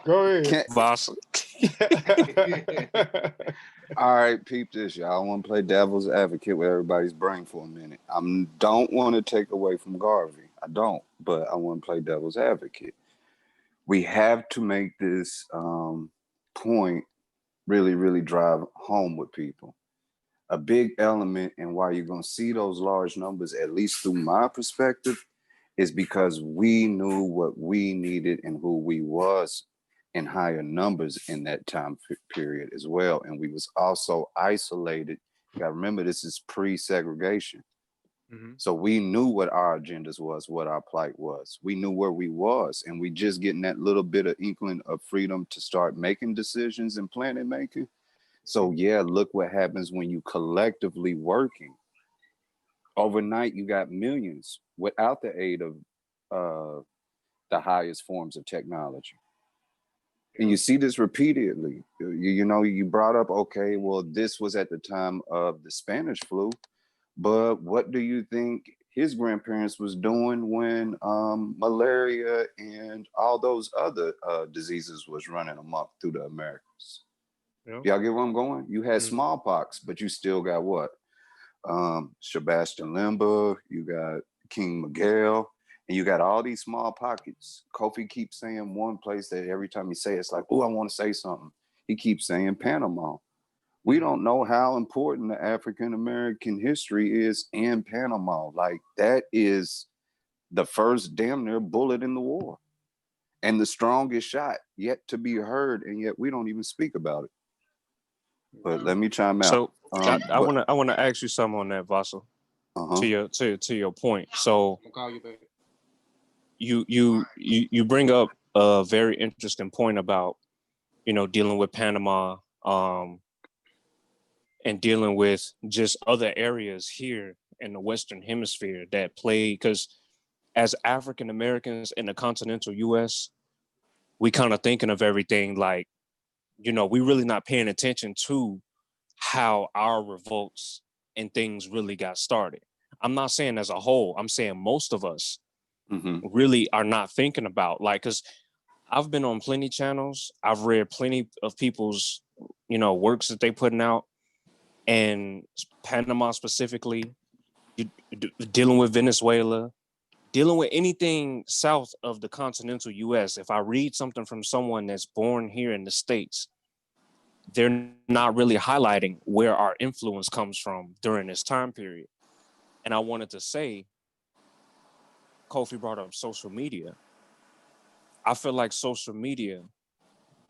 Go ahead. Voss. All right, peep this, y'all. I want to play devil's advocate with everybody's brain for a minute. I don't want to take away from Garvey. I don't, but I want to play devil's advocate. We have to make this point really, really drive home with people. A big element in why you're going to see those large numbers, at least through my perspective, is because we knew what we needed and who we was in higher numbers in that time period as well. And we was also isolated. You got to remember, this is pre-segregation. So we knew what our agendas was, what our plight was. We knew where we was, and we just getting that little bit of inkling of freedom to start making decisions and planning making. So yeah, look what happens when you collectively working. Overnight, you got millions without the aid of the highest forms of technology. And you see this repeatedly. You know, you brought up, okay, well, this was at the time of the Spanish flu, but what do you think his grandparents was doing when malaria and all those other diseases was running amok through the Americas? Y'all get where I'm going? You had smallpox, but you still got what? Sebastian Limber, you got King Miguel, and you got all these small pockets. Kofi keeps saying one place that every time he say it's like, oh, I want to say something. He keeps saying Panama. We don't know how important the African American history is in Panama. Like, that is the first damn near bullet in the war and the strongest shot yet to be heard, and yet we don't even speak about it. But let me chime out. So I wanna ask you something on that, Vassal. To your point. So I'll call you back. You bring up a very interesting point about, you know, dealing with Panama, and dealing with just other areas here in the Western Hemisphere that play, because as African Americans in the continental US, we kind of thinking of everything like, you know, we really not paying attention to how our revolts and things really got started. I'm not saying as a whole, I'm saying most of us really are not thinking about, like, because I've been on plenty channels, I've read plenty of people's, you know, works that they putting out, and Panama specifically, dealing with Venezuela, dealing with anything south of the continental US. If I read something from someone that's born here in the States, they're not really highlighting where our influence comes from during this time period. And I wanted to say, Kofi brought up social media. I feel like social media,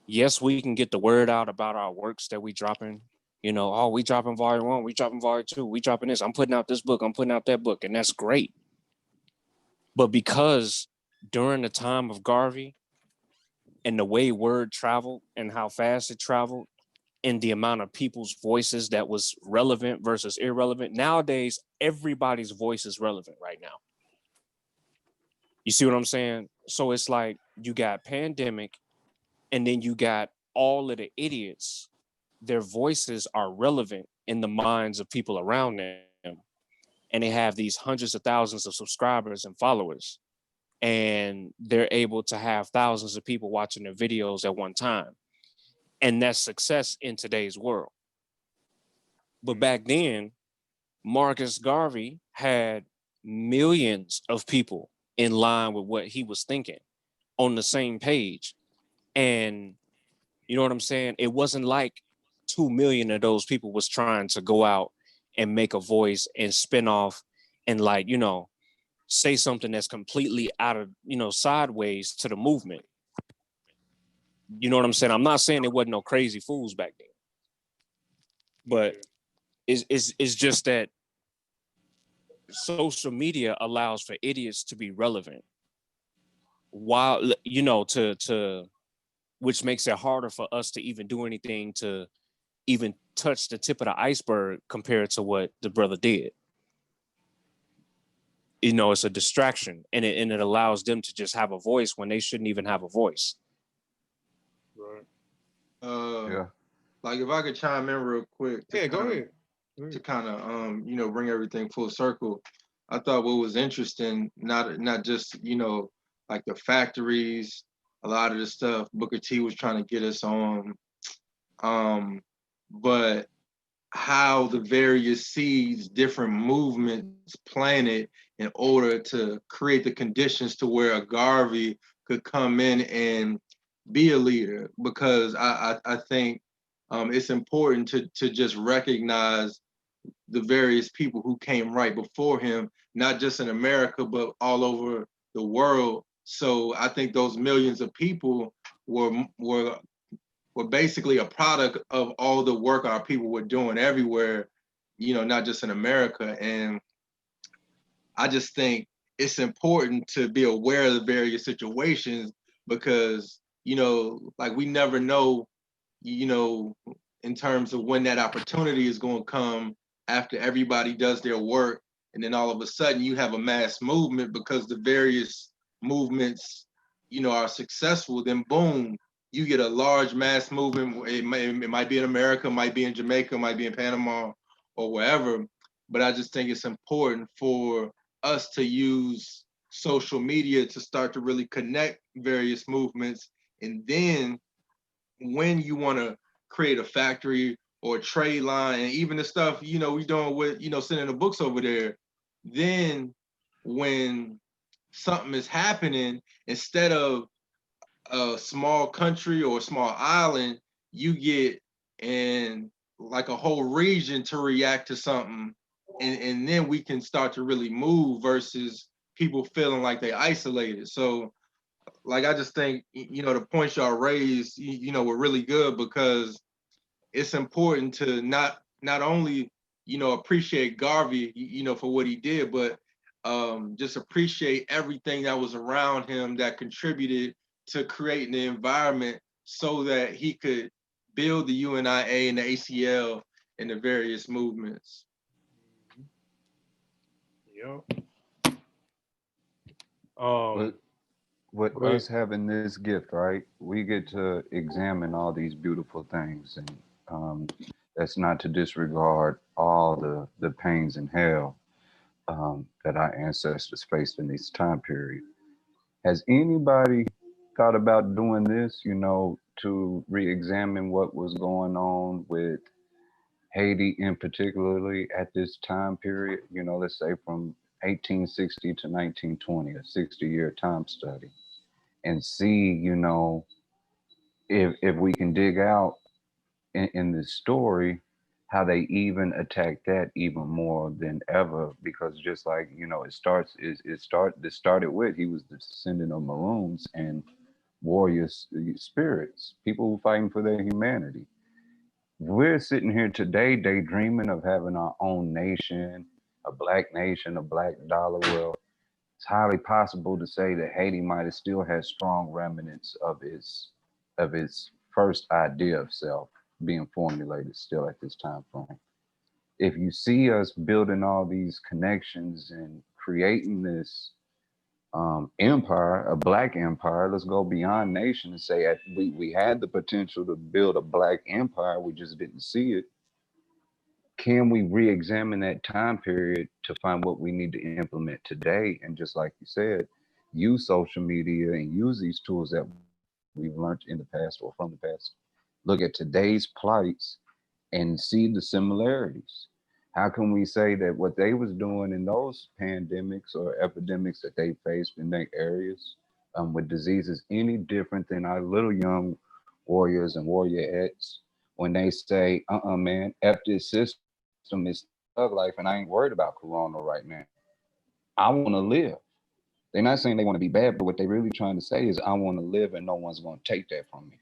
yes, we can get the word out about our works that we dropping. You know, oh, we dropping volume 1, we dropping volume 2, we dropping this. I'm putting out this book, I'm putting out that book, and that's great. But because during the time of Garvey and the way word traveled and how fast it traveled and the amount of people's voices that was relevant versus irrelevant, nowadays, everybody's voice is relevant right now. You see what I'm saying? So it's like you got pandemic, and then you got all of the idiots. Their voices are relevant in the minds of people around them. And they have these hundreds of thousands of subscribers and followers. And they're able to have thousands of people watching their videos at one time. And that's success in today's world. But back then, Marcus Garvey had millions of people in line with what he was thinking on the same page. And you know what I'm saying? It wasn't like 2 million of those people was trying to go out and make a voice and spin off and, like, you know, say something that's completely out of, you know, sideways to the movement. You know what I'm saying? I'm not saying there wasn't no crazy fools back then, but is just that social media allows for idiots to be relevant, while to which makes it harder for us to even do anything to even touch the tip of the iceberg compared to what the brother did. It's a distraction, and it allows them to just have a voice when they shouldn't even have a voice. Right. Yeah. Like if I could chime in real quick. Yeah, go ahead. To kind of bring everything full circle. I thought what was interesting, not just like the factories, a lot of the stuff Booker T was trying to get us on, but how the various seeds, different movements planted in order to create the conditions to where a Garvey could come in and be a leader. Because I think it's important to just recognize the various people who came right before him, not just in America, but all over the world. So I think those millions of people were basically a product of all the work our people were doing everywhere, not just in America. And I just think it's important to be aware of the various situations because, like we never know, in terms of when that opportunity is going to come after everybody does their work. And then all of a sudden you have a mass movement because the various movements, are successful, then boom, you get a large mass movement. It might be in America, might be in Jamaica, might be in Panama or wherever. But I just think it's important for us to use social media to start to really connect various movements. And then when you want to create a factory or a trade line, and even the stuff, we doing with, sending the books over there, then when something is happening, instead of a small country or a small island, you get in like a whole region to react to something. And then we can start to really move versus people feeling like they isolated. So like, I just think, the points y'all raised, were really good because it's important to not only, appreciate Garvey, for what he did, but just appreciate everything that was around him that contributed to creating the environment so that he could build the UNIA and the ACL and the various movements. Yep. With Go ahead. us having this gift, right? We get to examine all these beautiful things, and that's not to disregard all the pains and hell that our ancestors faced in this time period. Has anybody thought about doing this, to re-examine what was going on with Haiti in particularly at this time period? Let's say from 1860 to 1920, a 60-year time study, and see, if we can dig out in this story how they even attacked that even more than ever, because just like this started with, he was descendant of Maroons and warriors spirits, people who fighting for their humanity. We're sitting here today daydreaming of having our own nation, a black nation, a black dollar. Well, it's highly possible to say that Haiti might have still had strong remnants of its first idea of self being formulated still at this time frame. If you see us building all these connections and creating this empire, a black empire, let's go beyond nation and say we had the potential to build a black empire, we just didn't see it. Can we re-examine that time period to find what we need to implement today? And just like you said, use social media and use these tools that we've learned in the past or from the past. Look at today's plights and see the similarities. How can we say that what they was doing in those pandemics or epidemics that they faced in their areas with diseases any different than our little young warriors and warriorettes when they say, man, F this system, is thug life, and I ain't worried about Corona right now. I want to live. They're not saying they want to be bad, but what they're really trying to say is I want to live and no one's going to take that from me.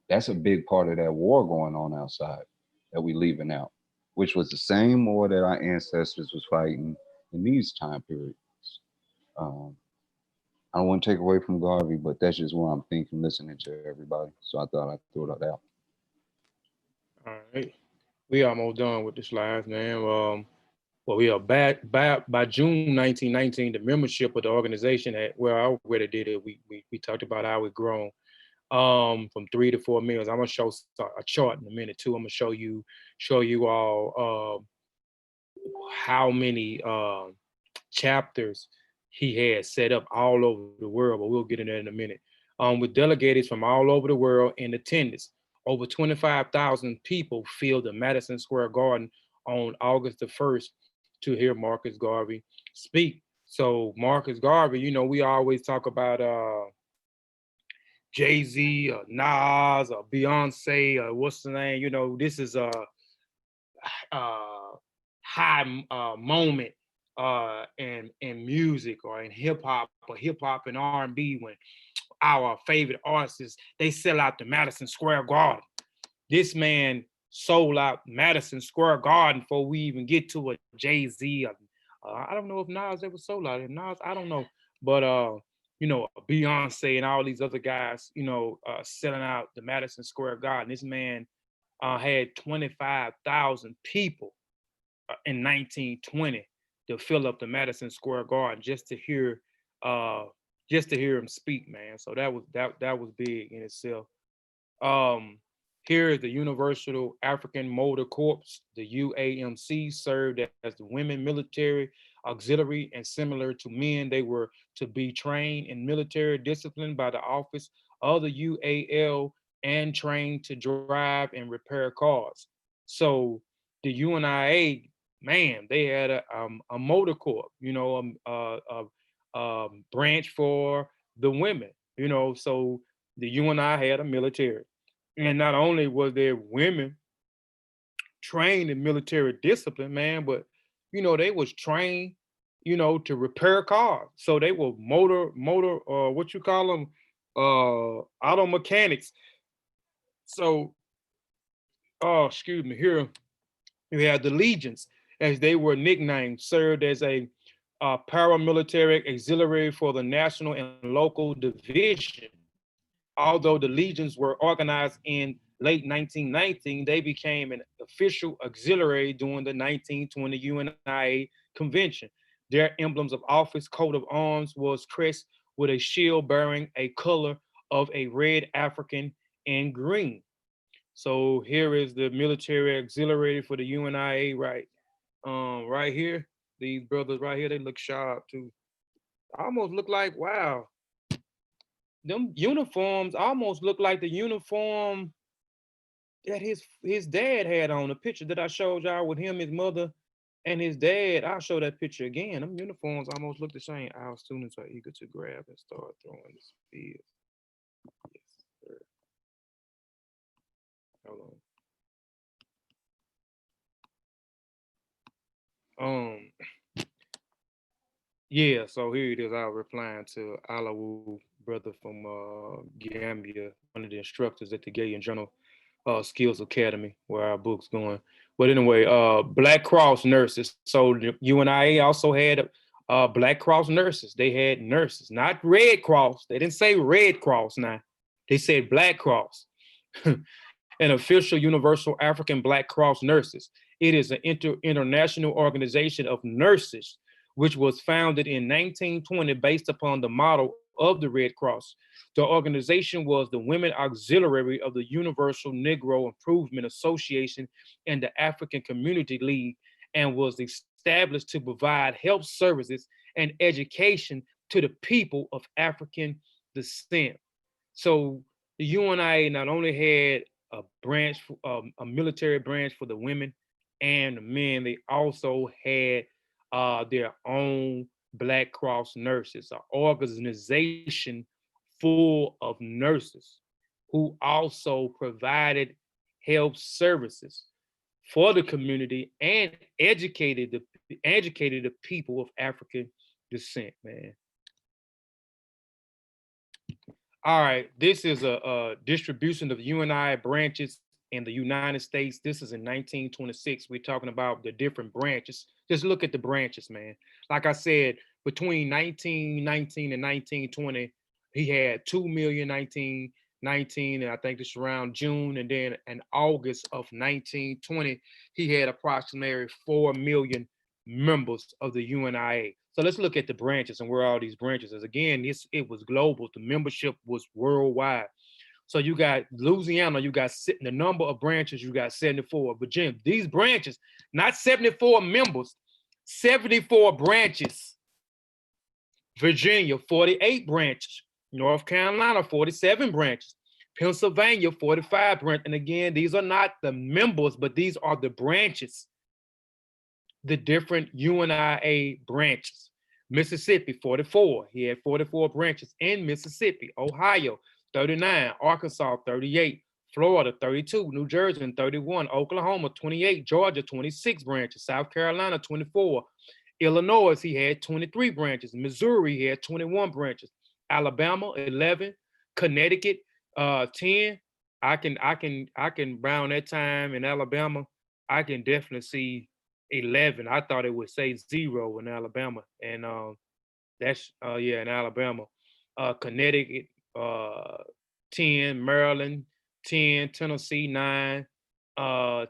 That's a big part of that war going on outside that we leaving out. which was the same war that our ancestors was fighting in these time periods. I don't want to take away from Garvey, but that's just what I'm thinking, listening to everybody. So I thought I'd throw that out. All right. We almost done with this live, man. Well, we are back by June 1919. The membership of the organization I already did it. We talked about how we grown from 3 to 4 million. I'm gonna show a chart in a minute too. I'm gonna show you all how many chapters he had set up all over the world, but we'll get into that in a minute. With delegates from all over the world in attendance, over 25,000 people filled the Madison Square Garden on August the 1st to hear Marcus Garvey speak. So Marcus Garvey, you know, we always talk about Jay-Z or Nas or Beyonce or what's the name, you know, this is a high moment in music or in hip hop and R&B when our favorite artists, they sell out the Madison Square Garden. This man sold out Madison Square Garden before we even get to a Jay-Z. I don't know if Nas ever sold out. Nas, I don't know. But, you know, Beyonce and all these other guys, you know, selling out the Madison Square Garden. This man had 25,000 people in 1920 to fill up the Madison Square Garden just to hear him speak, man. So that was big in itself. Here is the Universal African Motor Corps, the UAMC, served as the women military auxiliary, and similar to men, they were to be trained in military discipline by the office of the UAL and trained to drive and repair cars. So the UNIA, man, they had a motor corps, you know, a branch for the women, you know, so the UNI had a military. And not only was there women trained in military discipline, man, but, you know, they was trained, you know, to repair cars. So they were motor, what you call them, auto mechanics. So, excuse me, here you have the legions, as they were nicknamed, served as a paramilitary auxiliary for the national and local division. Although the legions were organized in late 1919, they became an official auxiliary during the 1920 UNIA convention. Their emblems of office, coat of arms, was crest with a shield bearing a color of a red African and green. So here is the military auxiliary for the UNIA, right here. These brothers right here, they look sharp too. Almost look like, wow, them uniforms almost look like the uniform that his dad had on, the picture that I showed y'all with him, his mother, and his dad. I'll show that picture again. Them uniforms almost look the same. Our students are eager to grab and start throwing the spears. Yes, sir. Hold on. Yeah, so here it is. I was replying to Alawu, brother from Gambia, one of the instructors at the Gay Journal Skills Academy, where our book's going. But anyway, Black Cross nurses. So the UNIA also had Black Cross nurses. They had nurses, not Red Cross. They didn't say Red Cross now. They said Black Cross. An official universal African Black Cross nurses. It is an international organization of nurses, which was founded in 1920 based upon the model of the Red Cross. The organization was the women auxiliary of the Universal Negro Improvement Association and the African Community League, and was established to provide health services and education to the people of African descent. So the UNIA not only had a branch, a military branch for the women and the men, they also had their own Black Cross nurses, an organization full of nurses who also provided health services for the community and educated the people of African descent, man. All right, this is a distribution of UNI branches In the United States, this is in 1926. We're talking about the different branches. Just look at the branches, man. Like I said, between 1919 and 1920, he had 2,000,019, and I think this is around June, and then in August of 1920, he had approximately 4 million members of the UNIA. So let's look at the branches and where all these branches is. Again, it was global. The membership was worldwide. So you got Louisiana, you got the number of branches, you got 74. Virginia, these branches, not 74 members, 74 branches. Virginia, 48 branches. North Carolina, 47 branches. Pennsylvania, 45 branches. And again, these are not the members, but these are the branches, the different UNIA branches. Mississippi, 44. He had 44 branches in Mississippi. Ohio, 39. Arkansas, 38. Florida, 32. New Jersey, 31. Oklahoma, 28. Georgia, 26 branches. South Carolina, 24. Illinois, he had 23 branches. Missouri, he had 21 branches. Alabama, 11. Connecticut, 10. I can around that time in Alabama, I can definitely see 11. I thought it would say 0 in Alabama, and that's in Alabama. Connecticut, 10. Maryland, 10. Tennessee, 9.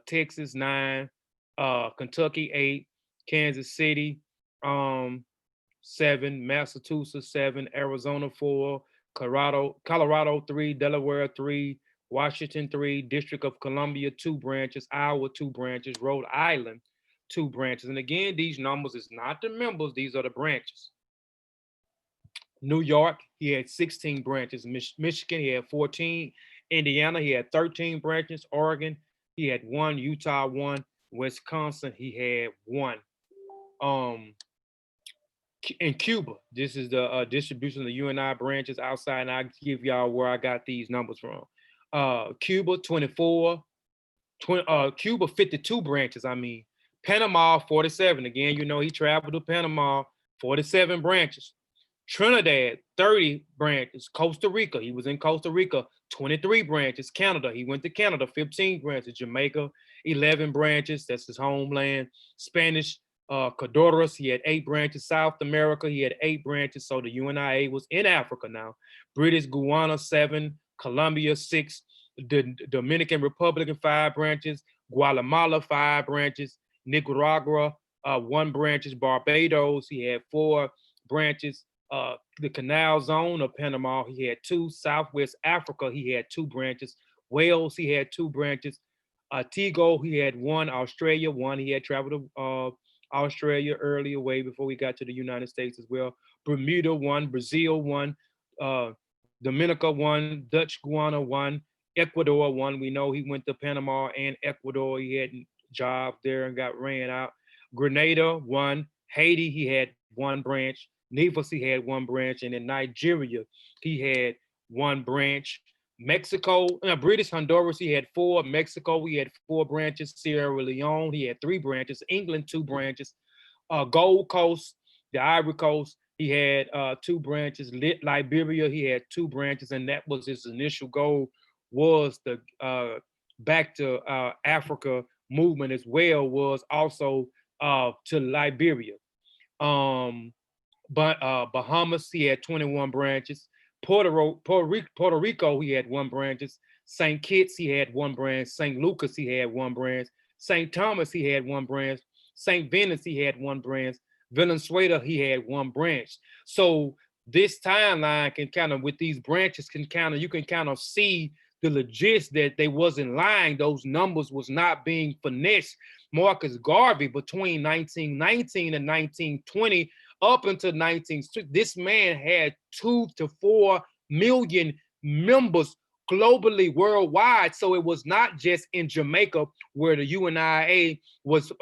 Texas, 9. Kentucky, 8. Kansas City, 7. Massachusetts, 7. Arizona, 4. Colorado, 3. Delaware, 3. Washington, 3. District of Columbia, 2 branches. Iowa, 2 branches. Rhode Island, 2 branches. And again, these numbers is not the members, these are the branches. New York, he had 16 branches. Michigan, he had 14. Indiana, he had 13 branches. Oregon, he had 1. Utah, 1. Wisconsin, he had 1. In Cuba, this is the distribution of the UNI branches outside, and I'll give y'all where I got these numbers from. Cuba, 24. Cuba, 52 branches, Panama, 47. Again, you know, he traveled to Panama, 47 branches. Trinidad, 30 branches. Costa Rica, he was in Costa Rica, 23 branches. Canada, he went to Canada, 15 branches. Jamaica, 11 branches. That's his homeland. Spanish, Codorus, he had 8 branches. South America, he had 8 branches. So the UNIA was in Africa now. British Guiana, 7. Colombia, 6. The Dominican Republic, 5 branches. Guatemala, 5 branches. Nicaragua, 1 branches. Barbados, he had 4 branches. The Canal Zone of Panama, he had 2. Southwest Africa, he had 2 branches. Wales, he had 2 branches. Antigua, he had 1. Australia, 1. He had traveled to Australia earlier, way before we got to the United States as well. Bermuda, 1. Brazil, 1. Dominica, 1. Dutch Guiana, 1. Ecuador, 1. We know he went to Panama and Ecuador. He had a job there and got ran out. Grenada, 1. Haiti, he had 1 branch. Nevis, he had 1 branch. And in Nigeria, he had 1 branch. Mexico, British Honduras, he had 4. Mexico, he had 4 branches. Sierra Leone, he had 3 branches. England, 2 branches. Gold Coast, the Ivory Coast, he had 2 branches. Liberia, he had 2 branches, and that was his initial goal, was the back to Africa movement as well, was also to Liberia. But Bahamas, he had 21 branches. Puerto Rico, he had 1 branches. St. Kitts, he had 1 branch. St. Lucas, he had 1 branch. St. Thomas, he had 1 branch. St. Venice, he had 1 branch. Venezuela, he had 1 branch. So this timeline can kind of, with these branches, you can kind of see the logistics that they wasn't lying. Those numbers was not being finessed. Marcus Garvey, between 1919 and 1920, up until 1960, this man had 2 to 4 million members globally, worldwide. So it was not just in Jamaica, where the UNIA was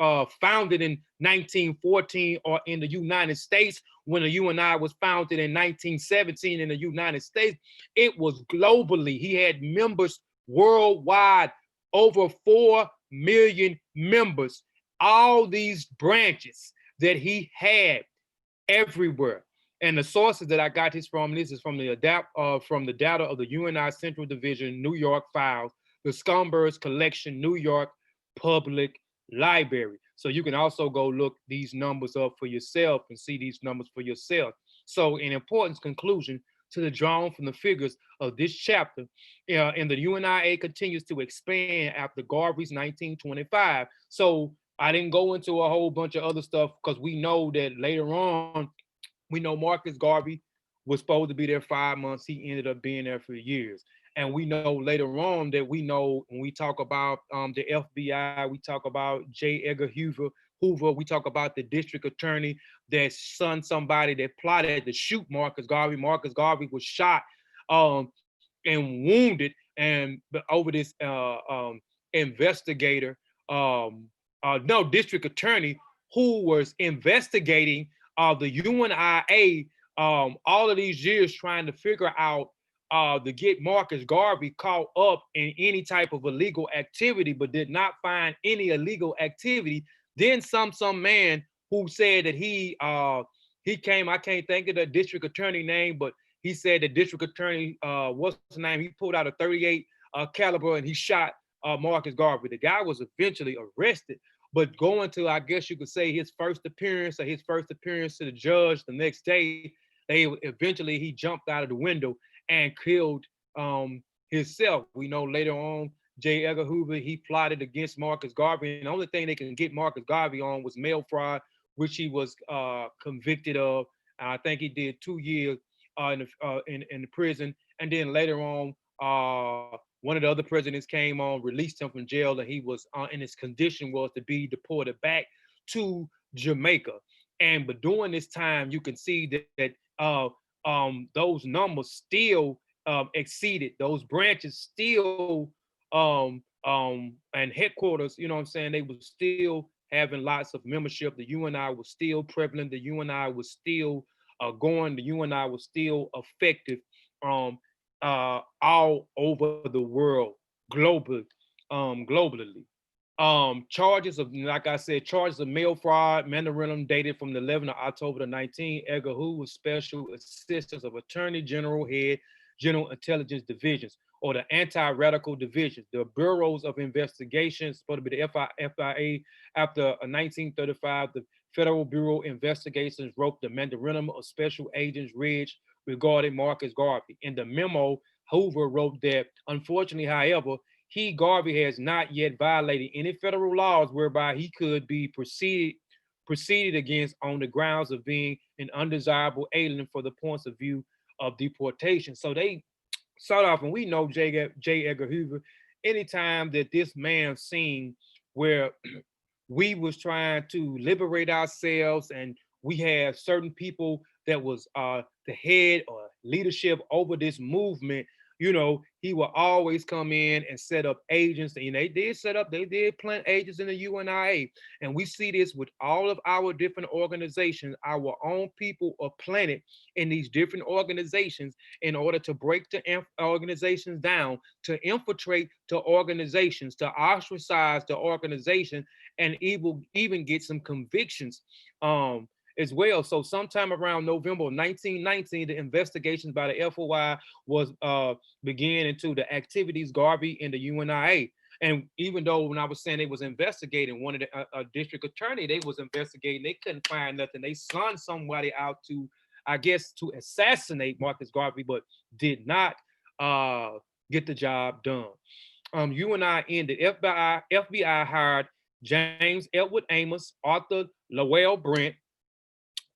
founded in 1914, or in the United States when the UNI was founded in 1917 in the United States. It was globally. He had members worldwide, over 4 million members. All these branches that he had everywhere. And the sources that I got this is from the data of the UNI Central Division, New York files. the Schomburg's Collection, New York Public Library. So you can also go look these numbers up for yourself and see these numbers for yourself. So an important conclusion to the drawn from the figures of this chapter, and the UNIA continues to expand after Garvey's 1925. So I didn't go into a whole bunch of other stuff because we know that later on, we know Marcus Garvey was supposed to be there 5 months. He ended up being there for years. And we know later on that we know when we talk about the FBI, we talk about J. Edgar Hoover, we talk about the district attorney that son somebody that plotted to shoot Marcus Garvey. Marcus Garvey was shot and wounded, and over this investigator, district attorney who was investigating the UNIA all of these years trying to figure out to get Marcus Garvey caught up in any type of illegal activity, but did not find any illegal activity. Then some man who said that he came, I can't think of the district attorney name, but he said the district attorney, what's his name? He pulled out a 38 caliber and he shot Marcus Garvey. The guy was eventually arrested, but going to, I guess you could say, his first appearance to the judge the next day, he jumped out of the window and killed himself. We know later on, J. Edgar Hoover, he plotted against Marcus Garvey, and the only thing they can get Marcus Garvey on was mail fraud, which he was convicted of. I think he did 2 years in the prison, and then later on, one of the other presidents came on, released him from jail, and he was and his condition was to be deported back to Jamaica. But during this time, you can see that those numbers still exceeded, those branches still and headquarters, you know what I'm saying, they were still having lots of membership. The UNI was still prevalent. The UNI was still going. The UNI was still effective all over the world, globally. Charges of, like I said, charges of mail fraud, memorandum dated from the 11th of October to 19. Edgar Hoover was special assistant of Attorney General Head, General Intelligence Divisions, or the Anti-Radical Divisions. The Bureaus of Investigation, supposed to be the FIA. After 1935, the Federal Bureau of Investigations wrote the Memorandum of Special Agents Ridge regarding Marcus Garvey. In the memo, Hoover wrote that, unfortunately, however, Garvey has not yet violated any federal laws whereby he could be proceeded against on the grounds of being an undesirable alien for the points of view of deportation. So they start off, and we know J. Edgar Hoover, anytime that this man seen where we was trying to liberate ourselves and we have certain people that was the head or leadership over this movement, you know, he will always come in and set up agents. And they did plant agents in the UNIA. And we see this with all of our different organizations. Our own people are planted in these different organizations in order to break the organizations down, to infiltrate the organizations, to ostracize the organization, and even get some convictions as well. So sometime around November 1919, the investigations by the FOI was began into the activities Garvey and the UNIA. And even though when I was saying they was investigating, one of the district attorney, they was investigating, they couldn't find nothing. They sent somebody out to, I guess, to assassinate Marcus Garvey, but did not get the job done. UNI ended. FBI hired James Edward Amos, Arthur Lowell Brent,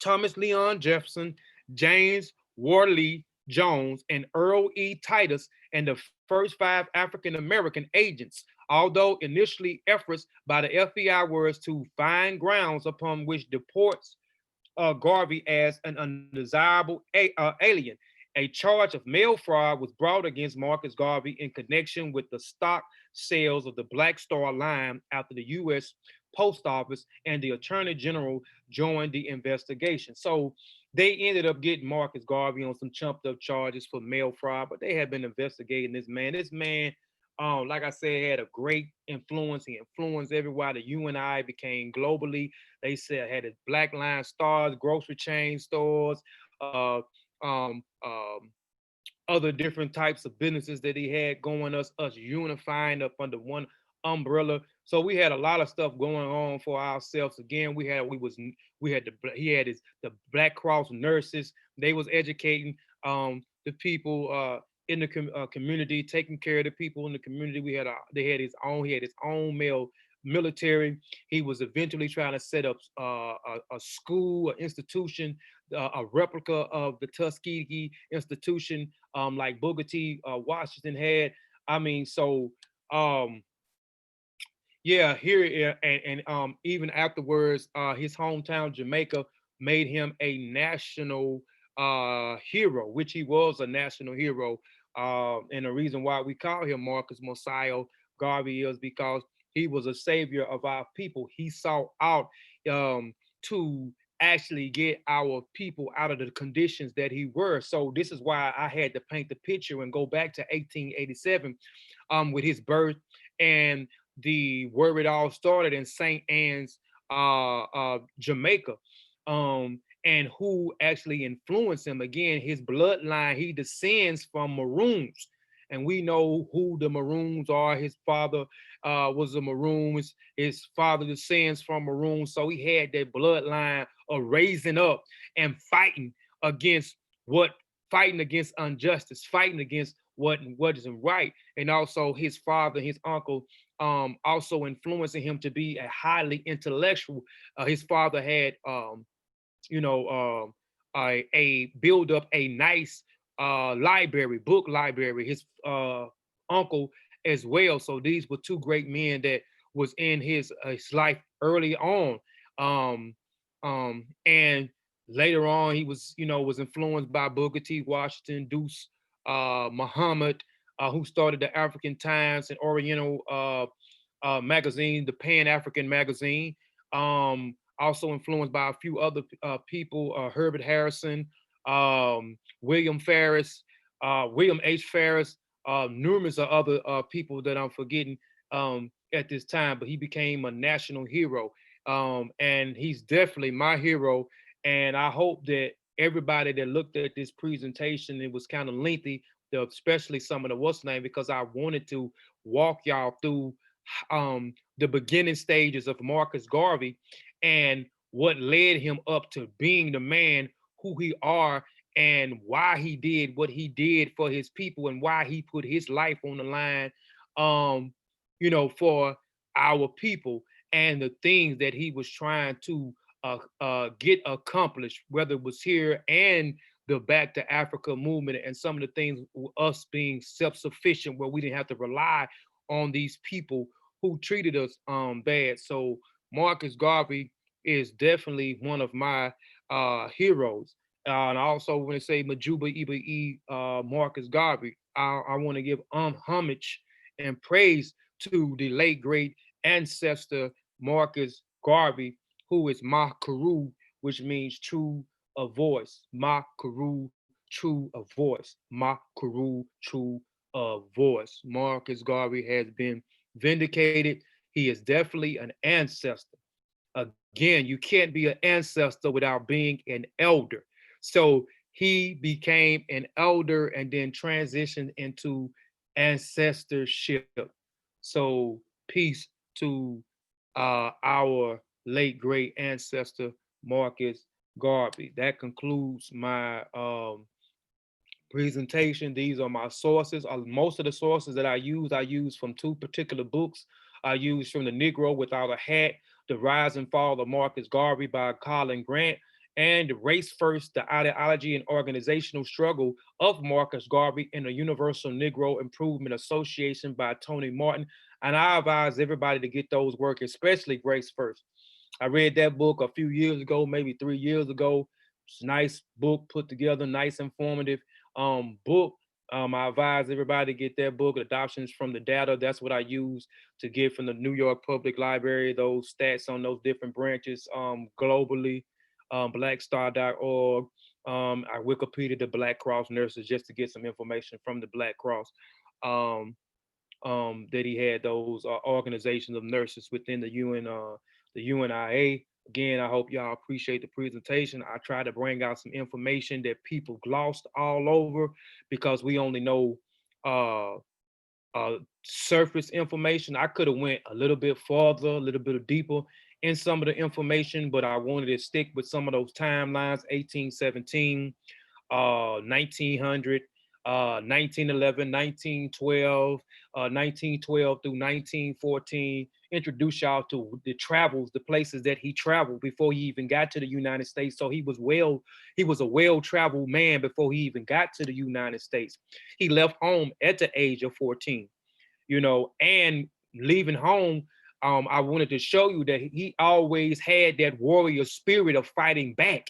Thomas Leon Jefferson, James Worley Jones, and Earl E. Titus, and the first 5 African-American agents. Although initially efforts by the FBI were to find grounds upon which deports Garvey as an undesirable alien. A charge of mail fraud was brought against Marcus Garvey in connection with the stock sales of the Black Star line after the U.S. Post Office and the Attorney General joined the investigation. So they ended up getting Marcus Garvey on some chumped up charges for mail fraud, but they had been investigating this man. This man, like I said, had a great influence. He influenced everywhere. The UNI became globally. They said had its Black Line stores, grocery chain stores, other different types of businesses that he had going, us unifying up under one umbrella. So we had a lot of stuff going on for ourselves. Again, we had he had the Black Cross nurses. They was educating the people in the community, taking care of the people in the community. He had his own male military. He was eventually trying to set up a school, an institution, a replica of the Tuskegee institution, like Booker T. Washington had. I mean, so yeah, here and even afterwards, his hometown Jamaica made him a national hero, which he was a national hero. And the reason why we call him Marcus Mosiah Garvey is because he was a savior of our people. He sought out to actually get our people out of the conditions that he were. So this is why I had to paint the picture and go back to 1887 with his birth and where it all started in St. Anne's, Jamaica, and who actually influenced him. Again, his bloodline, he descends from Maroons, and we know who the Maroons are. His father was a Maroon. His father descends from Maroons, so he had that bloodline of raising up and fighting against injustice, fighting against what isn't right, and also his father, his uncle, also influencing him to be a highly intellectual. His father had, a build up a nice book library. His uncle as well. So these were two great men that was in his life early on, and later on he was influenced by Booker T. Washington, Deuce Muhammad, who started the African Times and Oriental magazine, the Pan African magazine. Also influenced by a few other people, Herbert Harrison, William Ferris, William H. Ferris, numerous of other people that I'm forgetting at this time, but he became a national hero. And he's definitely my hero. And I hope that everybody that looked at this presentation, it was kind of lengthy, especially some of the what's name, because I wanted to walk y'all through the beginning stages of Marcus Garvey and what led him up to being the man who he are, and why he did what he did for his people, and why he put his life on the line, for our people, and the things that he was trying to get accomplished, whether it was here and the Back to Africa movement, and some of the things, us being self-sufficient, where we didn't have to rely on these people who treated us bad. So Marcus Garvey is definitely one of my heroes. And I also want to say Majuba Iba Marcus Garvey. I want to give homage and praise to the late great ancestor Marcus Garvey, who is Makaru, which means true of voice. Makaru, true of voice. Makaru, true of voice. Marcus Garvey has been vindicated. He is definitely an ancestor. Again, you can't be an ancestor without being an elder. So he became an elder and then transitioned into ancestorship. So peace to our late great ancestor Marcus Garvey. That concludes my presentation. These are my sources. Most of the sources that I use from two particular books. I use from The Negro Without a Hat, The Rise and Fall of Marcus Garvey by Colin Grant, and Race First, The Ideology and Organizational Struggle of Marcus Garvey in the Universal Negro Improvement Association by Tony Martin. And I advise everybody to get those work, especially Race First. I read that book a few years ago, maybe 3 years ago. It's a nice book put together, nice, informative book. I advise everybody to get that book, Adoptions from the Data. That's what I use to get from the New York Public Library, those stats on those different branches globally, blackstar.org. I Wikipedia the Black Cross nurses just to get some information from the Black Cross. That he had those organizations of nurses within the UN, the UNIA, Again, I hope y'all appreciate the presentation. I try to bring out some information that people glossed all over because we only know surface information. I could have went a little bit farther, a little bit deeper in some of the information, but I wanted to stick with some of those timelines, 1817, 1900, 1911, 1912, 1912 through 1914, introduce y'all to the travels, the places that he traveled before he even got to the United States. So he was a well-traveled man before he even got to the United States. He left home at the age of 14, and leaving home, I wanted to show you that he always had that warrior spirit of fighting back.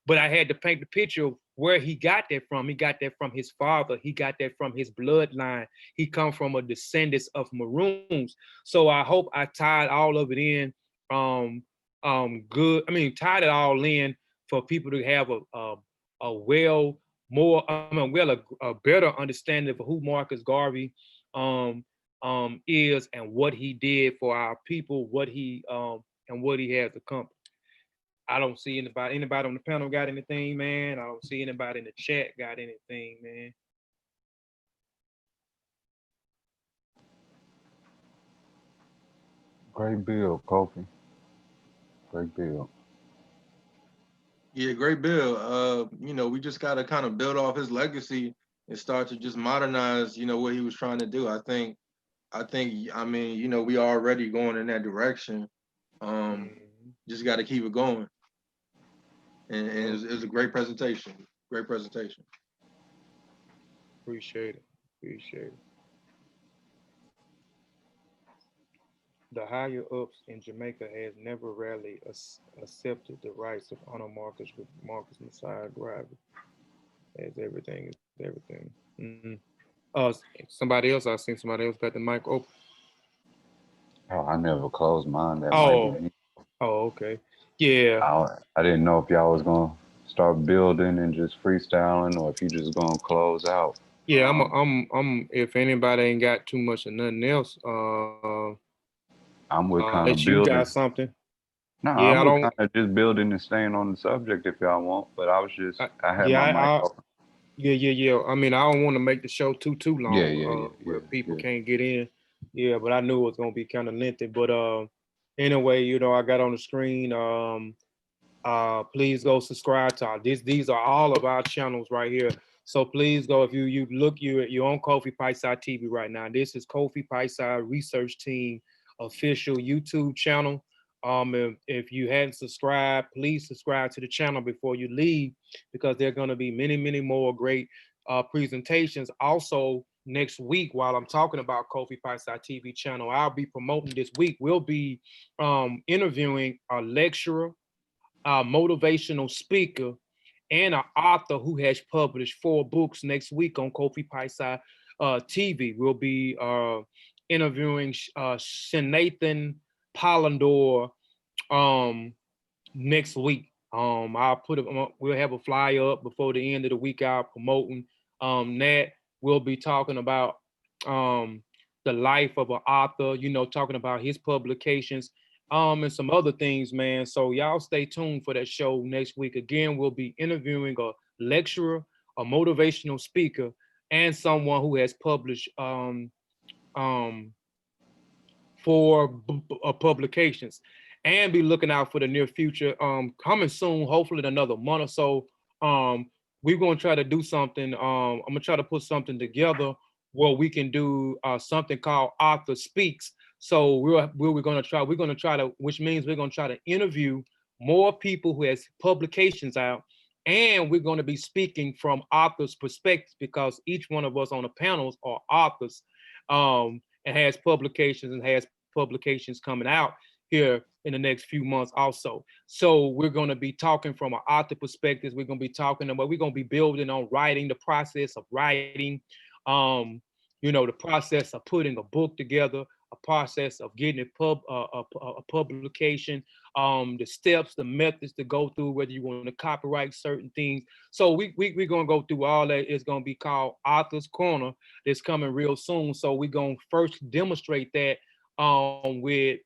But I had to paint the picture of where he got that from. He got that from his father. He got that from his bloodline. He come from a descendants of Maroons. So I hope I tied all of it in good. I mean, tied it all in for people to have a better understanding of who Marcus Garvey is and what he did for our people, what he has accomplished. I don't see anybody on the panel got anything, man. I don't see anybody in the chat got anything, man. Great bill, Kofi. Great bill. Yeah, great bill. We just got to kind of build off his legacy and start to just modernize, what he was trying to do. I think, we already going in that direction. Just got to keep it going. And it was a great presentation. Great presentation. Appreciate it. The higher ups in Jamaica has never rarely accepted the rights of honor Marcus Messiah Garvey. As everything is everything. Somebody else, I seen somebody else got the mic open. Oh, I never closed mine. That Oh, might be me. Oh, okay. Yeah. I didn't know if y'all was gonna start building and just freestyling, or if you just gonna close out. Yeah, I'm. If anybody ain't got too much of nothing else, I'm with kind of that building. You got something? No, Yeah, I'm with kind of just building and staying on the subject if y'all want. But I was just, I had my mic open. Yeah. I mean, I don't want to make the show too long. Yeah. Where people can't get in. Yeah, but I knew it was gonna be kind of lengthy. But anyway, I got on the screen. Please go subscribe to these are all of our channels right here. So please go, if you look, you're on Kofi Piesie TV right now. This is Kofi Piesie Research Team official YouTube channel. If you hadn't subscribed, please subscribe to the channel before you leave, because there are going to be many more great presentations. Also, next week, while I'm talking about Kofi Piesie TV channel, I'll be promoting this week. We'll be interviewing a lecturer, a motivational speaker, and an author who has published 4 books next week on Kofi Piesie TV. We'll be interviewing Shenathan Pollandor next week. We'll have a flyer up before the end of the week out promoting that. We'll be talking about the life of an author, talking about his publications, and some other things, man. So y'all stay tuned for that show next week. Again, we'll be interviewing a lecturer, a motivational speaker, and someone who has published 4 publications. And be looking out for the near future. Coming soon, hopefully in another month or so. We're gonna try to do something. I'm gonna try to put something together where we can do something called Author Speaks. So we're gonna try to, which means we're gonna try to interview more people who has publications out, and we're gonna be speaking from authors' perspectives, because each one of us on the panels are authors, and has publications coming out here in the next few months also. So we're going to be talking from an author perspective. We're going to be talking about, we're going to be building on writing, the process of writing, the process of putting a book together, a process of getting a publication, the steps, the methods to go through, whether you want to copyright certain things. So we're going to go through all that. It's going to be called Author's Corner. That's coming real soon. So we're going to first demonstrate that with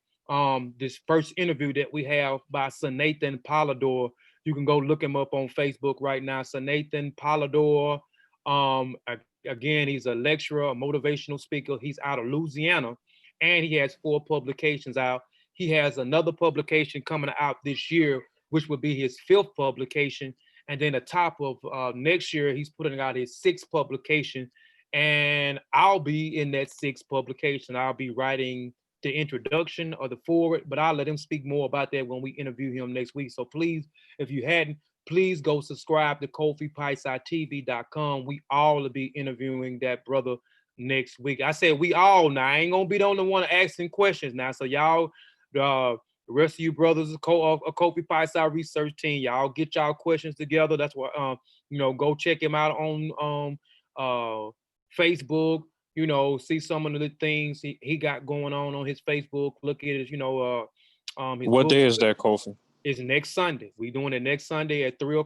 this first interview that we have by Sir Nathan Polidor. You can go look him up on Facebook right now. Sir Nathan Polidor. Again, he's a lecturer, a motivational speaker. He's out of Louisiana, and he has 4 publications out. He has another publication coming out this year, which would be his 5th publication. And then the top of next year, he's putting out his 6th publication. And I'll be in that 6th publication. I'll be writing the introduction or the forward, but I'll let him speak more about that when we interview him next week. So please, if you hadn't, please go subscribe to KofiPiesie.tv.com. We all will be interviewing that brother next week. I said we all now. I ain't gonna be the only one asking questions now. So y'all, the rest of you brothers of Kofi Piesie research team, y'all get y'all questions together. That's what go check him out on Facebook. See some of the things he got going on his Facebook. Look at his, his what day is that, Kofi? It's next Sunday. We doing it next Sunday at 3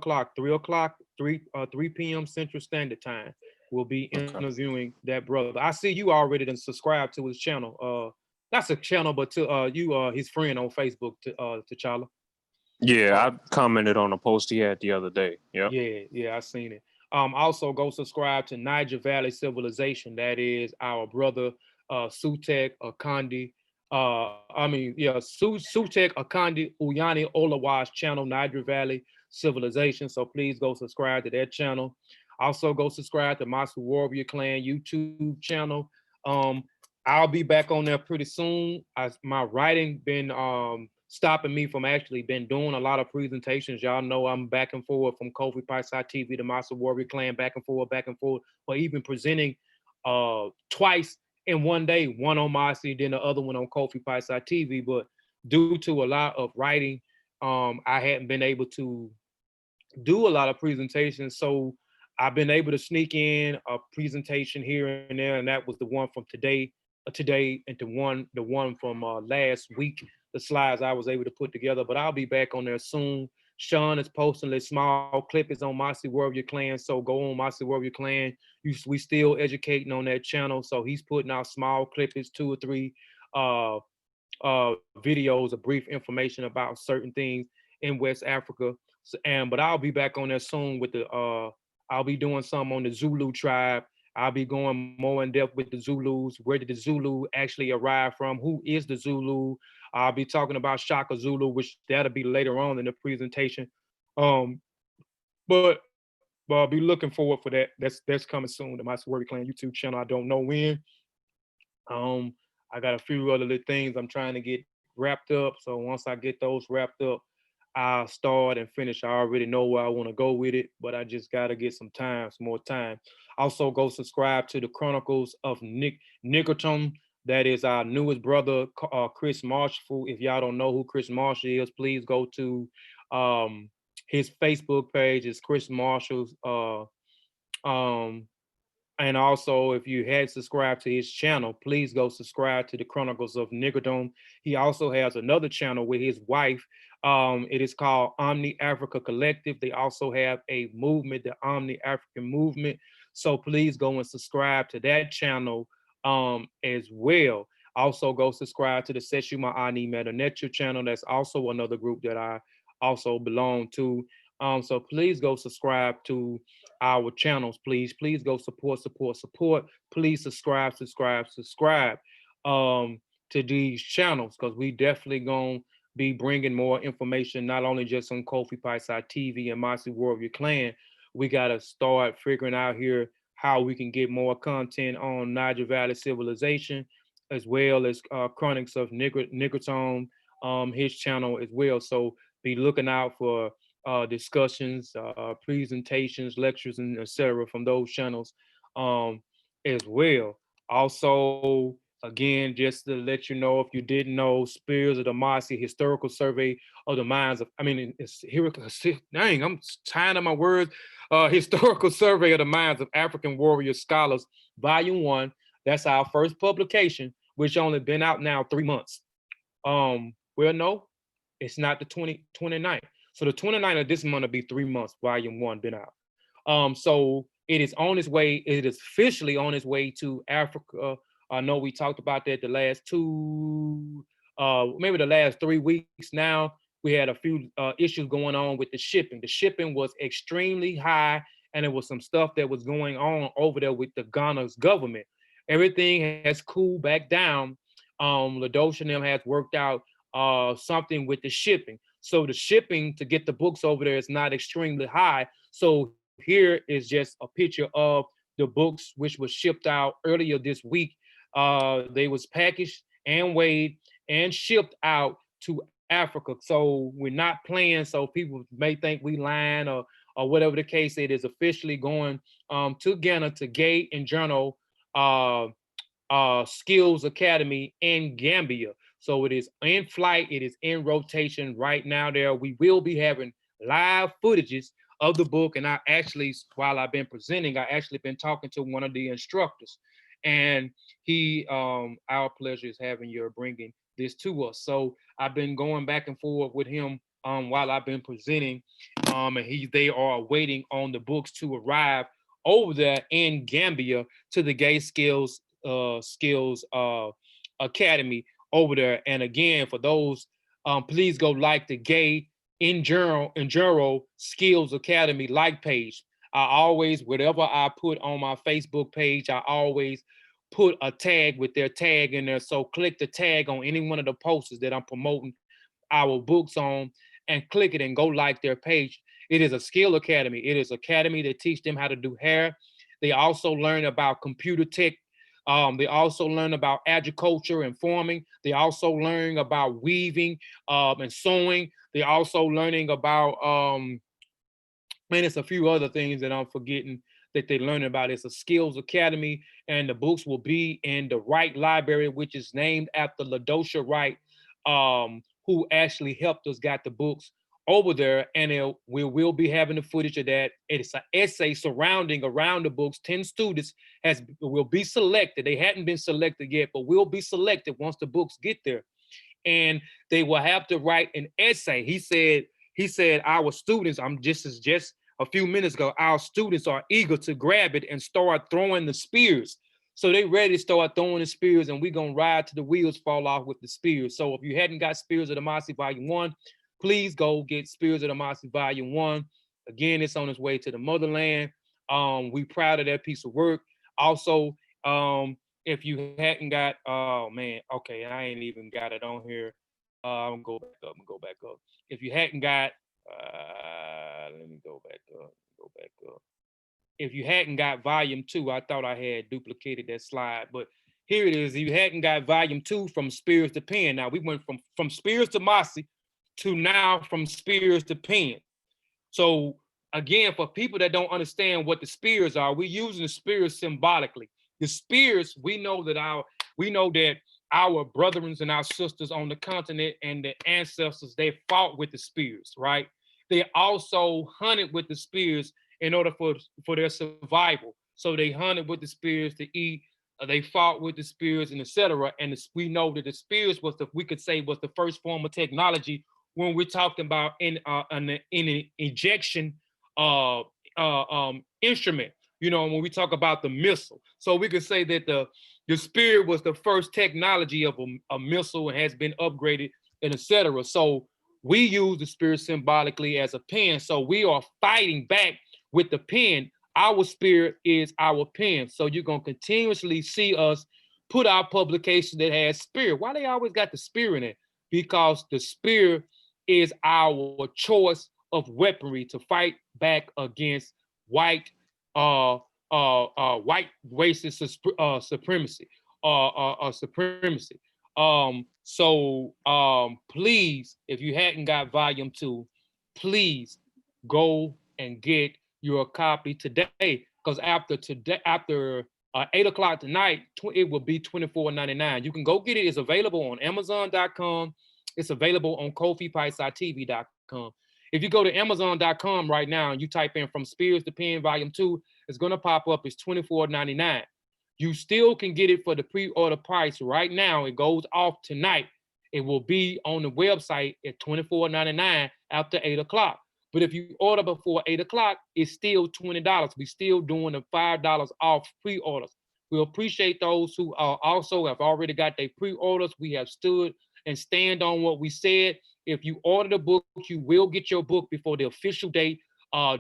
p.m. Central Standard Time. We'll be interviewing that brother. I see you already done subscribed to his channel. That's a channel, but to you his friend on Facebook, T'Challa. Yeah, I commented on a post he had the other day. Yep. Yeah, I seen it. Also go subscribe to Niger Valley Civilzation. That is our brother Sutekh, Akande. Sutekh, Akande, Iyanu, Oluwa's channel, Niger Valley Civilzation. So please go subscribe to that channel. Also go subscribe to Mossi Warrior Clan YouTube channel. I'll be back on there pretty soon. My writing been stopping me from actually been doing a lot of presentations. Y'all know I'm back and forth from Kofi Piesie TV to Mossi Warrior Clan, back and forth, or even presenting twice in one day, one on Mossi, then the other one on Kofi Piesie TV. But due to a lot of writing, I hadn't been able to do a lot of presentations. So I've been able to sneak in a presentation here and there, and that was the one from today, and the one from last week. The slides I was able to put together, but I'll be back on there soon. Shawn is posting this small clip. It's on Mossi Warrior Clan, so go on Mossi Warrior Clan. We still educating on that channel, so he's putting out small clips, 2 or 3 videos of brief information about certain things in West Africa. But I'll be back on there soon with the I'll be doing some on the Zulu tribe. I'll be going more in depth with the Zulus. Where did the Zulu actually arrive from? Who is the Zulu? I'll be talking about Shaka Zulu, which that'll be later on in the presentation. But I'll be looking forward for that. That's coming soon to my Warrior Clan YouTube channel. I don't know when. I got a few other little things I'm trying to get wrapped up. So once I get those wrapped up, I'll start and finish. I already know where I want to go with it, but I just got to get some more time. Also, go subscribe to the Chronicles of Nygahtry. That is our newest brother, Chris Marshall. If y'all don't know who Chris Marshall is, please go to his Facebook page. It's Chris Marshall's. And also, if you had subscribed to his channel, please go subscribe to the Chronicles of Nygahtry. He also has another channel with his wife. It is called Omni Africa Collective. They also have a movement, the Omni African Movement. So please go and subscribe to that channel as well. Also go subscribe to the Seshew Netcher channel. That's also another group that I also belong to. So please go subscribe to our channels, please. Please go support. Please subscribe to these channels, because we definitely gonna be bringing more information, not only just on Kofi Piesie TV and Mossi Warrior Clan. We gotta start figuring out here how we can get more content on Niger Valley Civilzation, as well as Chronicles of Nygahtry, his channel as well. So be looking out for discussions, presentations, lectures, and etc. from those channels as well. Also, again, just to let you know, if you didn't know, Spears of the Mossi Historical Survey of the Minds of, dang, I'm tired of my words. Historical Survey of the Minds of African Warrior Scholars, Volume 1. That's our first publication, which only been out now 3 months. Well, no, it's not the 29th. So the 29th of this month will be 3 months, Volume 1 been out. So it is on its way. It is officially on its way to Africa. I know we talked about that the last 2 maybe the last 3 weeks now. We had a few issues going on with the shipping. The shipping was extremely high, and there was some stuff that was going on over there with the Ghana's government. Everything has cooled back down. Ladosha and them has worked out something with the shipping. So the shipping to get the books over there is not extremely high. So here is just a picture of the books which was shipped out earlier this week. They was packaged and weighed and shipped out to Africa. So we're not playing. So people may think we lying or whatever the case. It is officially going to Ghana to Gate and Journal Skills Academy in Gambia. So it is in flight. It is in rotation right now. There we will be having live footages of the book. And I actually, while I've been presenting, I actually been talking to one of the instructors, and he, our pleasure is having you bringing this to us. So I've been going back and forth with him while I've been presenting, and they are waiting on the books to arrive over there in Gambia to the Gay Skills Academy over there. And again, for those, please go like the Gay Enduro Skills Academy like page. I always, whatever I put on my Facebook page, I always put a tag with their tag in there. So click the tag on any one of the posters that I'm promoting our books on, and click it and go like their page. It is a skill academy. It is an academy that teach them how to do hair. They also learn about computer tech. They also learn about agriculture and farming. They also learn about weaving and sewing. They also learning about, man, it's a few other things that I'm forgetting that they learn about. It's a skills academy, and the books will be in the Wright Library, which is named after Ladosha Wright, who actually helped us got the books over there. And we will be having the footage of that. It's an essay surrounding around the books. 10 students will be selected. They hadn't been selected yet, but will be selected once the books get there. And they will have to write an essay. He said our students, just a few minutes ago, our students are eager to grab it and start throwing the spears. So they ready to start throwing the spears, and we're going to ride till the wheels fall off with the spears. So if you hadn't got Spears of the Mossi Volume 1, please go get Spears of the Mossi Volume 1. Again, it's on its way to the motherland. We proud of that piece of work. Also, if you hadn't got, oh man, okay, I ain't even got it on here. I'm gonna go back up. If you hadn't got, let me go back up. If you hadn't got Volume 2, I thought I had duplicated that slide, but here it is. If you hadn't got Volume 2 from Spears to Pen. Now we went from Spears to Mossi to now from Spears to Pen. So again, for people that don't understand what the spears are, we're using the spears symbolically. The spears, we know that our brethren and our sisters on the continent and the ancestors, they fought with the spears, right? They also hunted with the spears in order for their survival. So they hunted with the spears to eat. They fought with the spears and etc. And we know that the spears was the first form of technology when we're talking about in an ejection instrument. You know, when we talk about the missile. So we could say that the spear was the first technology of a missile and has been upgraded and etc. So we use the spear symbolically as a pen. So we are fighting back with the pen. Our spear is our pen. So you're going to continuously see us put out publication that has spear. Why they always got the spear in it? Because the spear is our choice of weaponry to fight back against white racist supremacy. Please, if you hadn't got Volume 2, please go and get your copy today, because after 8 o'clock tonight, it will be $24.99. You can go get it. It's available on Amazon.com. It's available on KofiPiesie.tv.com. If you go to Amazon.com right now and you type in From Spears to Pen Volume 2, it's going to pop up. It's $24.99. You still can get it for the pre-order price right now. It goes off tonight. It will be on the website at $24.99 after 8 o'clock. But if you order before 8 o'clock, it's still $20. We're still doing the $5 off pre-orders. We appreciate those who also have already got their pre-orders. We have stood and stand on what we said. If you order the book, you will get your book before the official date,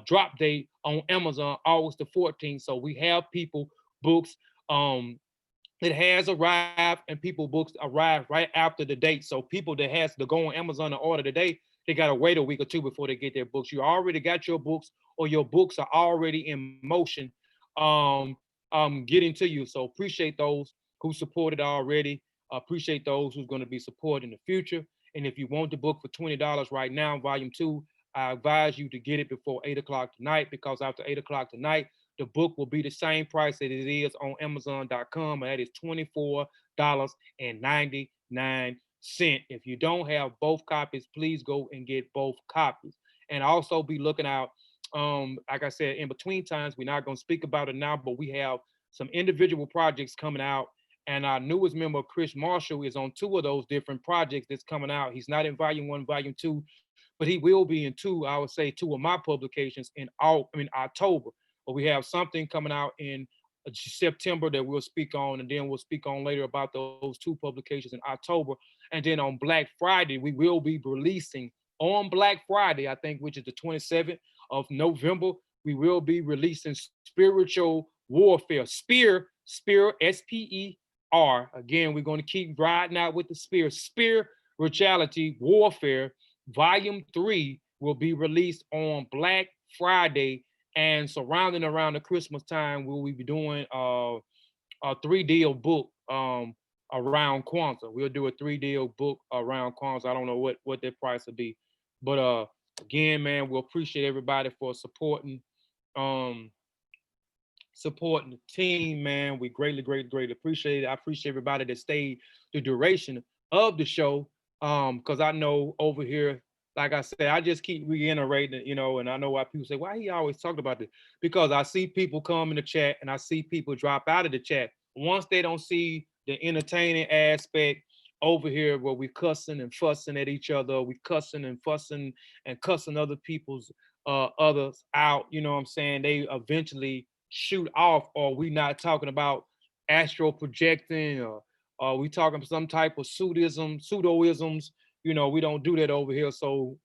drop date on Amazon, August the 14th. So we have people books. It has arrived, and people books arrive right after the date. So people that has to go on Amazon and order today, they gotta wait a week or two before they get their books. You already got your books, or your books are already in motion, getting to you. So appreciate those who supported already. Appreciate those who's going to be supported in the future. And if you want the book for $20 right now, volume 2, I advise you to get it before 8 o'clock tonight, because after 8 o'clock tonight, the book will be the same price that it is on Amazon.com, and that is $24.99. If you don't have both copies, please go and get both copies. And also be looking out, like I said, in between times, we're not going to speak about it now, but we have some individual projects coming out. And our newest member, Chris Marshall, is on 2 of those different projects that's coming out. He's not in volume 1, volume 2, but he will be in 2, I would say 2 of my publications in October. But we have something coming out in September that we'll speak on, and then we'll speak on later about those 2 publications in October. And then on Black Friday, we will be releasing on Black Friday, I think, which is the 27th of November, we will be releasing Spiritual Warfare. Spear, S-P-E-R. Again, we're going to keep riding out with the spear. Spirituality Warfare, Volume 3 will be released on Black Friday. And surrounding around the Christmas time, we'll be doing a 3-deal book around Kwanzaa. We'll do a 3-deal book around Kwanzaa. I don't know what their price will be. But again, man, we'll appreciate everybody for supporting the team, man. We greatly appreciate it. I appreciate everybody that stayed the duration of the show. Because I know over here, like I said, I just keep reiterating, and I know why people say, why he always talking about this? Because I see people come in the chat and I see people drop out of the chat. Once they don't see the entertaining aspect over here where we cussing and fussing at each other, we cussing and fussing and cussing other people's others out, you know what I'm saying? They eventually shoot off, or we not talking about astral projecting, or we talking some type of pseudoisms. We don't do that over here. So,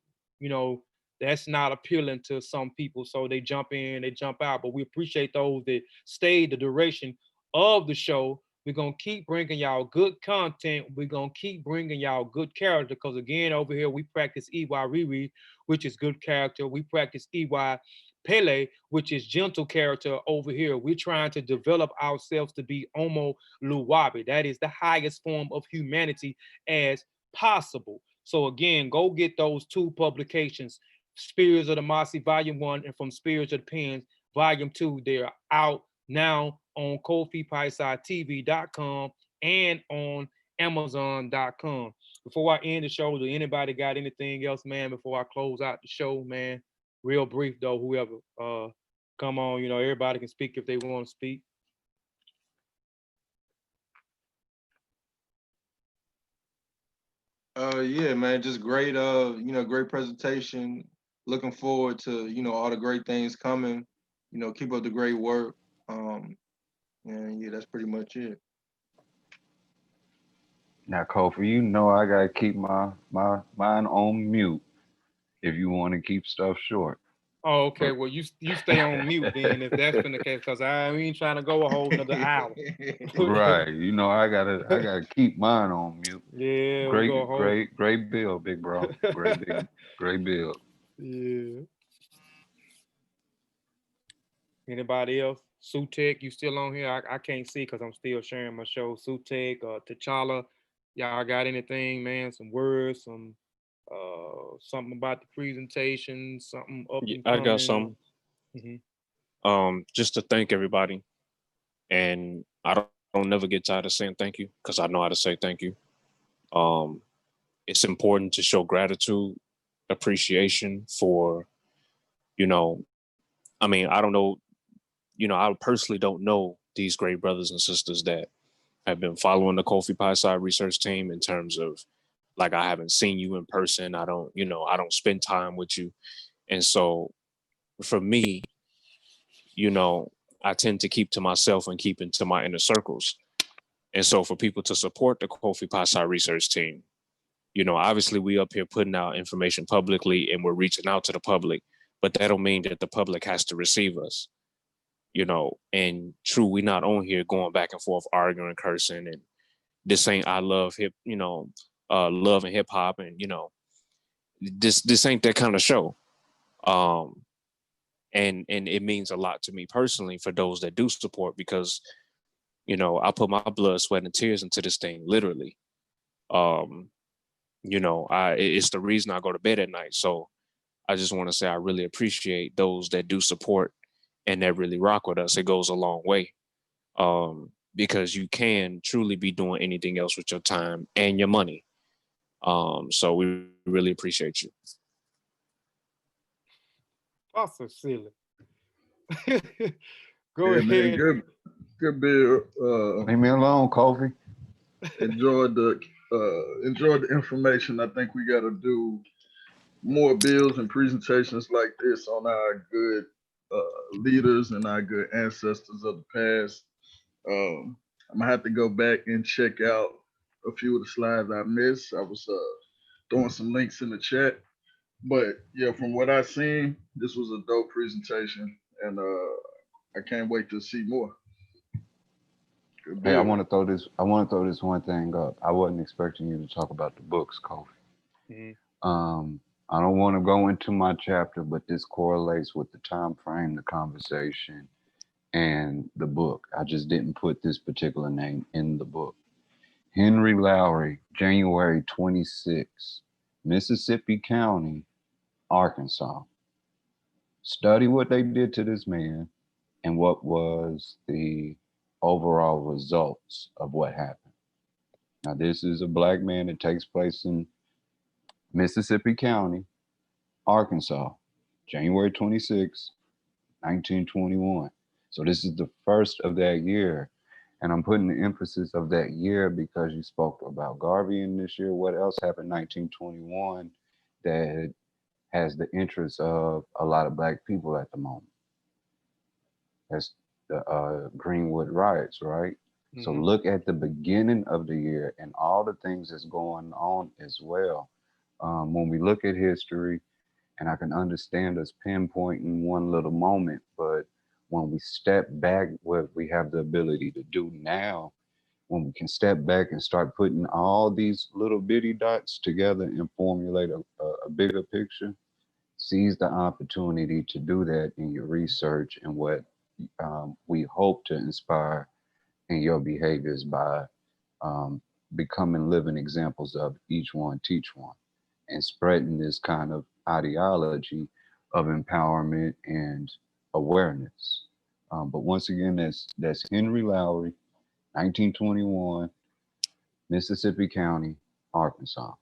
that's not appealing to some people. So they jump in, they jump out. But we appreciate those that stayed the duration of the show. We're going to keep bringing y'all good content. We're going to keep bringing y'all good character. Because again, over here, we practice EY Riri, which is good character. We practice EY Pele, which is gentle character over here. We're trying to develop ourselves to be Omo Luwabi. That is the highest form of humanity as possible. So again, go get those 2 publications, Spirits of the Mossi Volume 1 and From Spirits of the Pens Volume 2. They're out now on KofiPiesieTV.com and on Amazon.com. Before I end the show, do anybody got anything else, man, before I close out the show, man? Real brief though, whoever come on, everybody can speak if they want to speak. Yeah, man, just great, great presentation. Looking forward to, all the great things coming. Keep up the great work. And yeah, that's pretty much it. Now, Kofi, I gotta keep mine on mute if you want to keep stuff short. Oh, okay. Well, you stay on mute then, if that's been the case, because I ain't trying to go a whole another hour. Right. I gotta keep mine on mute. Yeah. Great bill, big bro. Great bill. Yeah. Anybody else? Sutekh, you still on here? I can't see because I'm still sharing my show. Sutekh, T'Challa, y'all got anything, man? Some words, something about the presentation, something up and coming? I got some. Mm-hmm. Just to thank everybody, and I don't never get tired of saying thank you because I know how to say thank you. It's important to show gratitude, appreciation for, I don't know, I personally don't know these great brothers and sisters that have been following the Kofi Piesie research team in terms of, like, I haven't seen you in person. I don't spend time with you. And so for me, I tend to keep to myself and keep into my inner circles. And so for people to support the Kofi Piesie research team, You know, obviously we up here putting out information publicly and we're reaching out to the public, but that don't mean that the public has to receive us. You know, and true, we not on here going back and forth arguing, cursing, and this ain't I love hip, love and hip hop, and this ain't that kind of show. And it means a lot to me personally for those that do support, because I put my blood, sweat, and tears into this thing, literally. It's the reason I go to bed at night. So I just want to say I really appreciate those that do support and that really rock with us. It goes a long way, because you can truly be doing anything else with your time and your money. So we really appreciate you. That's so silly. Go ahead. Man, good bill. Leave me alone, Kofi. Enjoyed the information. I think we got to do more bills and presentations like this on our good leaders and our good ancestors of the past. I'm gonna have to go back and check out a few of the slides I missed. I was throwing some links in the chat, but yeah, from what I've seen, this was a dope presentation, and I can't wait to see more. Hey, I want to throw this one thing up. I wasn't expecting you to talk about the books, Kofi. Mm-hmm. I don't want to go into my chapter, but this correlates with the time frame, the conversation, and the book. I just didn't put this particular name in the book. Henry Lowry, January 26, Mississippi County, Arkansas. Study what they did to this man and what was the overall results of what happened. Now, this is a Black man. It takes place in Mississippi County, Arkansas, January 26, 1921. So this is the first of that year. And I'm putting the emphasis of that year because you spoke about Garvey in this year. What else happened in 1921 that has the interest of a lot of Black people at the moment? That's the Greenwood riots, right? Mm-hmm. So look at the beginning of the year and all the things that's going on as well. When we look at history, and I can understand us pinpointing one little moment, but when we step back, what we have the ability to do now, when we can step back and start putting all these little bitty dots together and formulate a bigger picture, seize the opportunity to do that in your research and what we hope to inspire in your behaviors by becoming living examples of each one, teach one, and spreading this kind of ideology of empowerment and awareness. But once again, that's Henry Lowry, 1921, Mississippi County, Arkansas.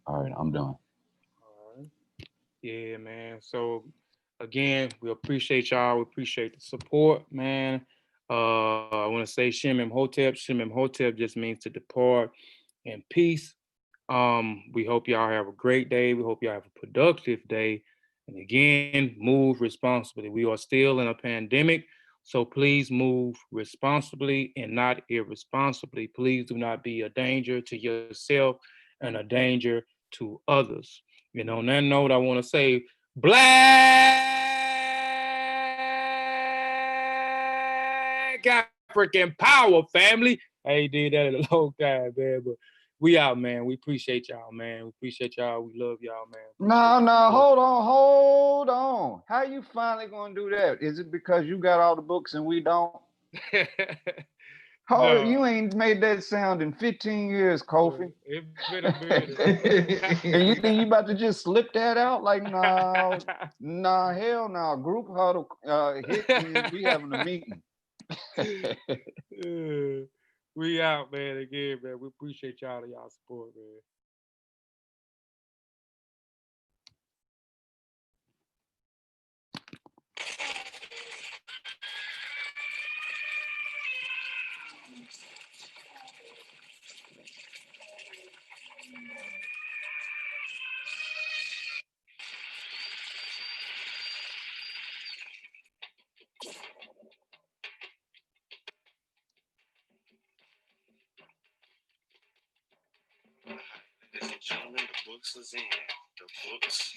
All right, I'm done. All right. Yeah, man. So again, we appreciate y'all. We appreciate the support, man. I want to say Shem Imhotep. Shem Imhotep just means to depart in peace. We hope y'all have a great day. We hope y'all have a productive day. And again, move responsibly. We are still in a pandemic, so please move responsibly and not irresponsibly. Please do not be a danger to yourself and a danger to others. And on that note, I want to say, Black African power, family. I ain't did that in a long time, man, but we out, man. We appreciate y'all, man. We appreciate y'all. We love y'all, man. No, hold on. How you finally gonna do that? Is it because you got all the books and we don't? No. You ain't made that sound in 15 years, Kofi. It's been a minute. And you think you about to just slip that out? Like, nah, hell no. Group huddle hit means we having a meeting. We out, man. Again, man. We appreciate y'all and y'all support, man. books was in. The books.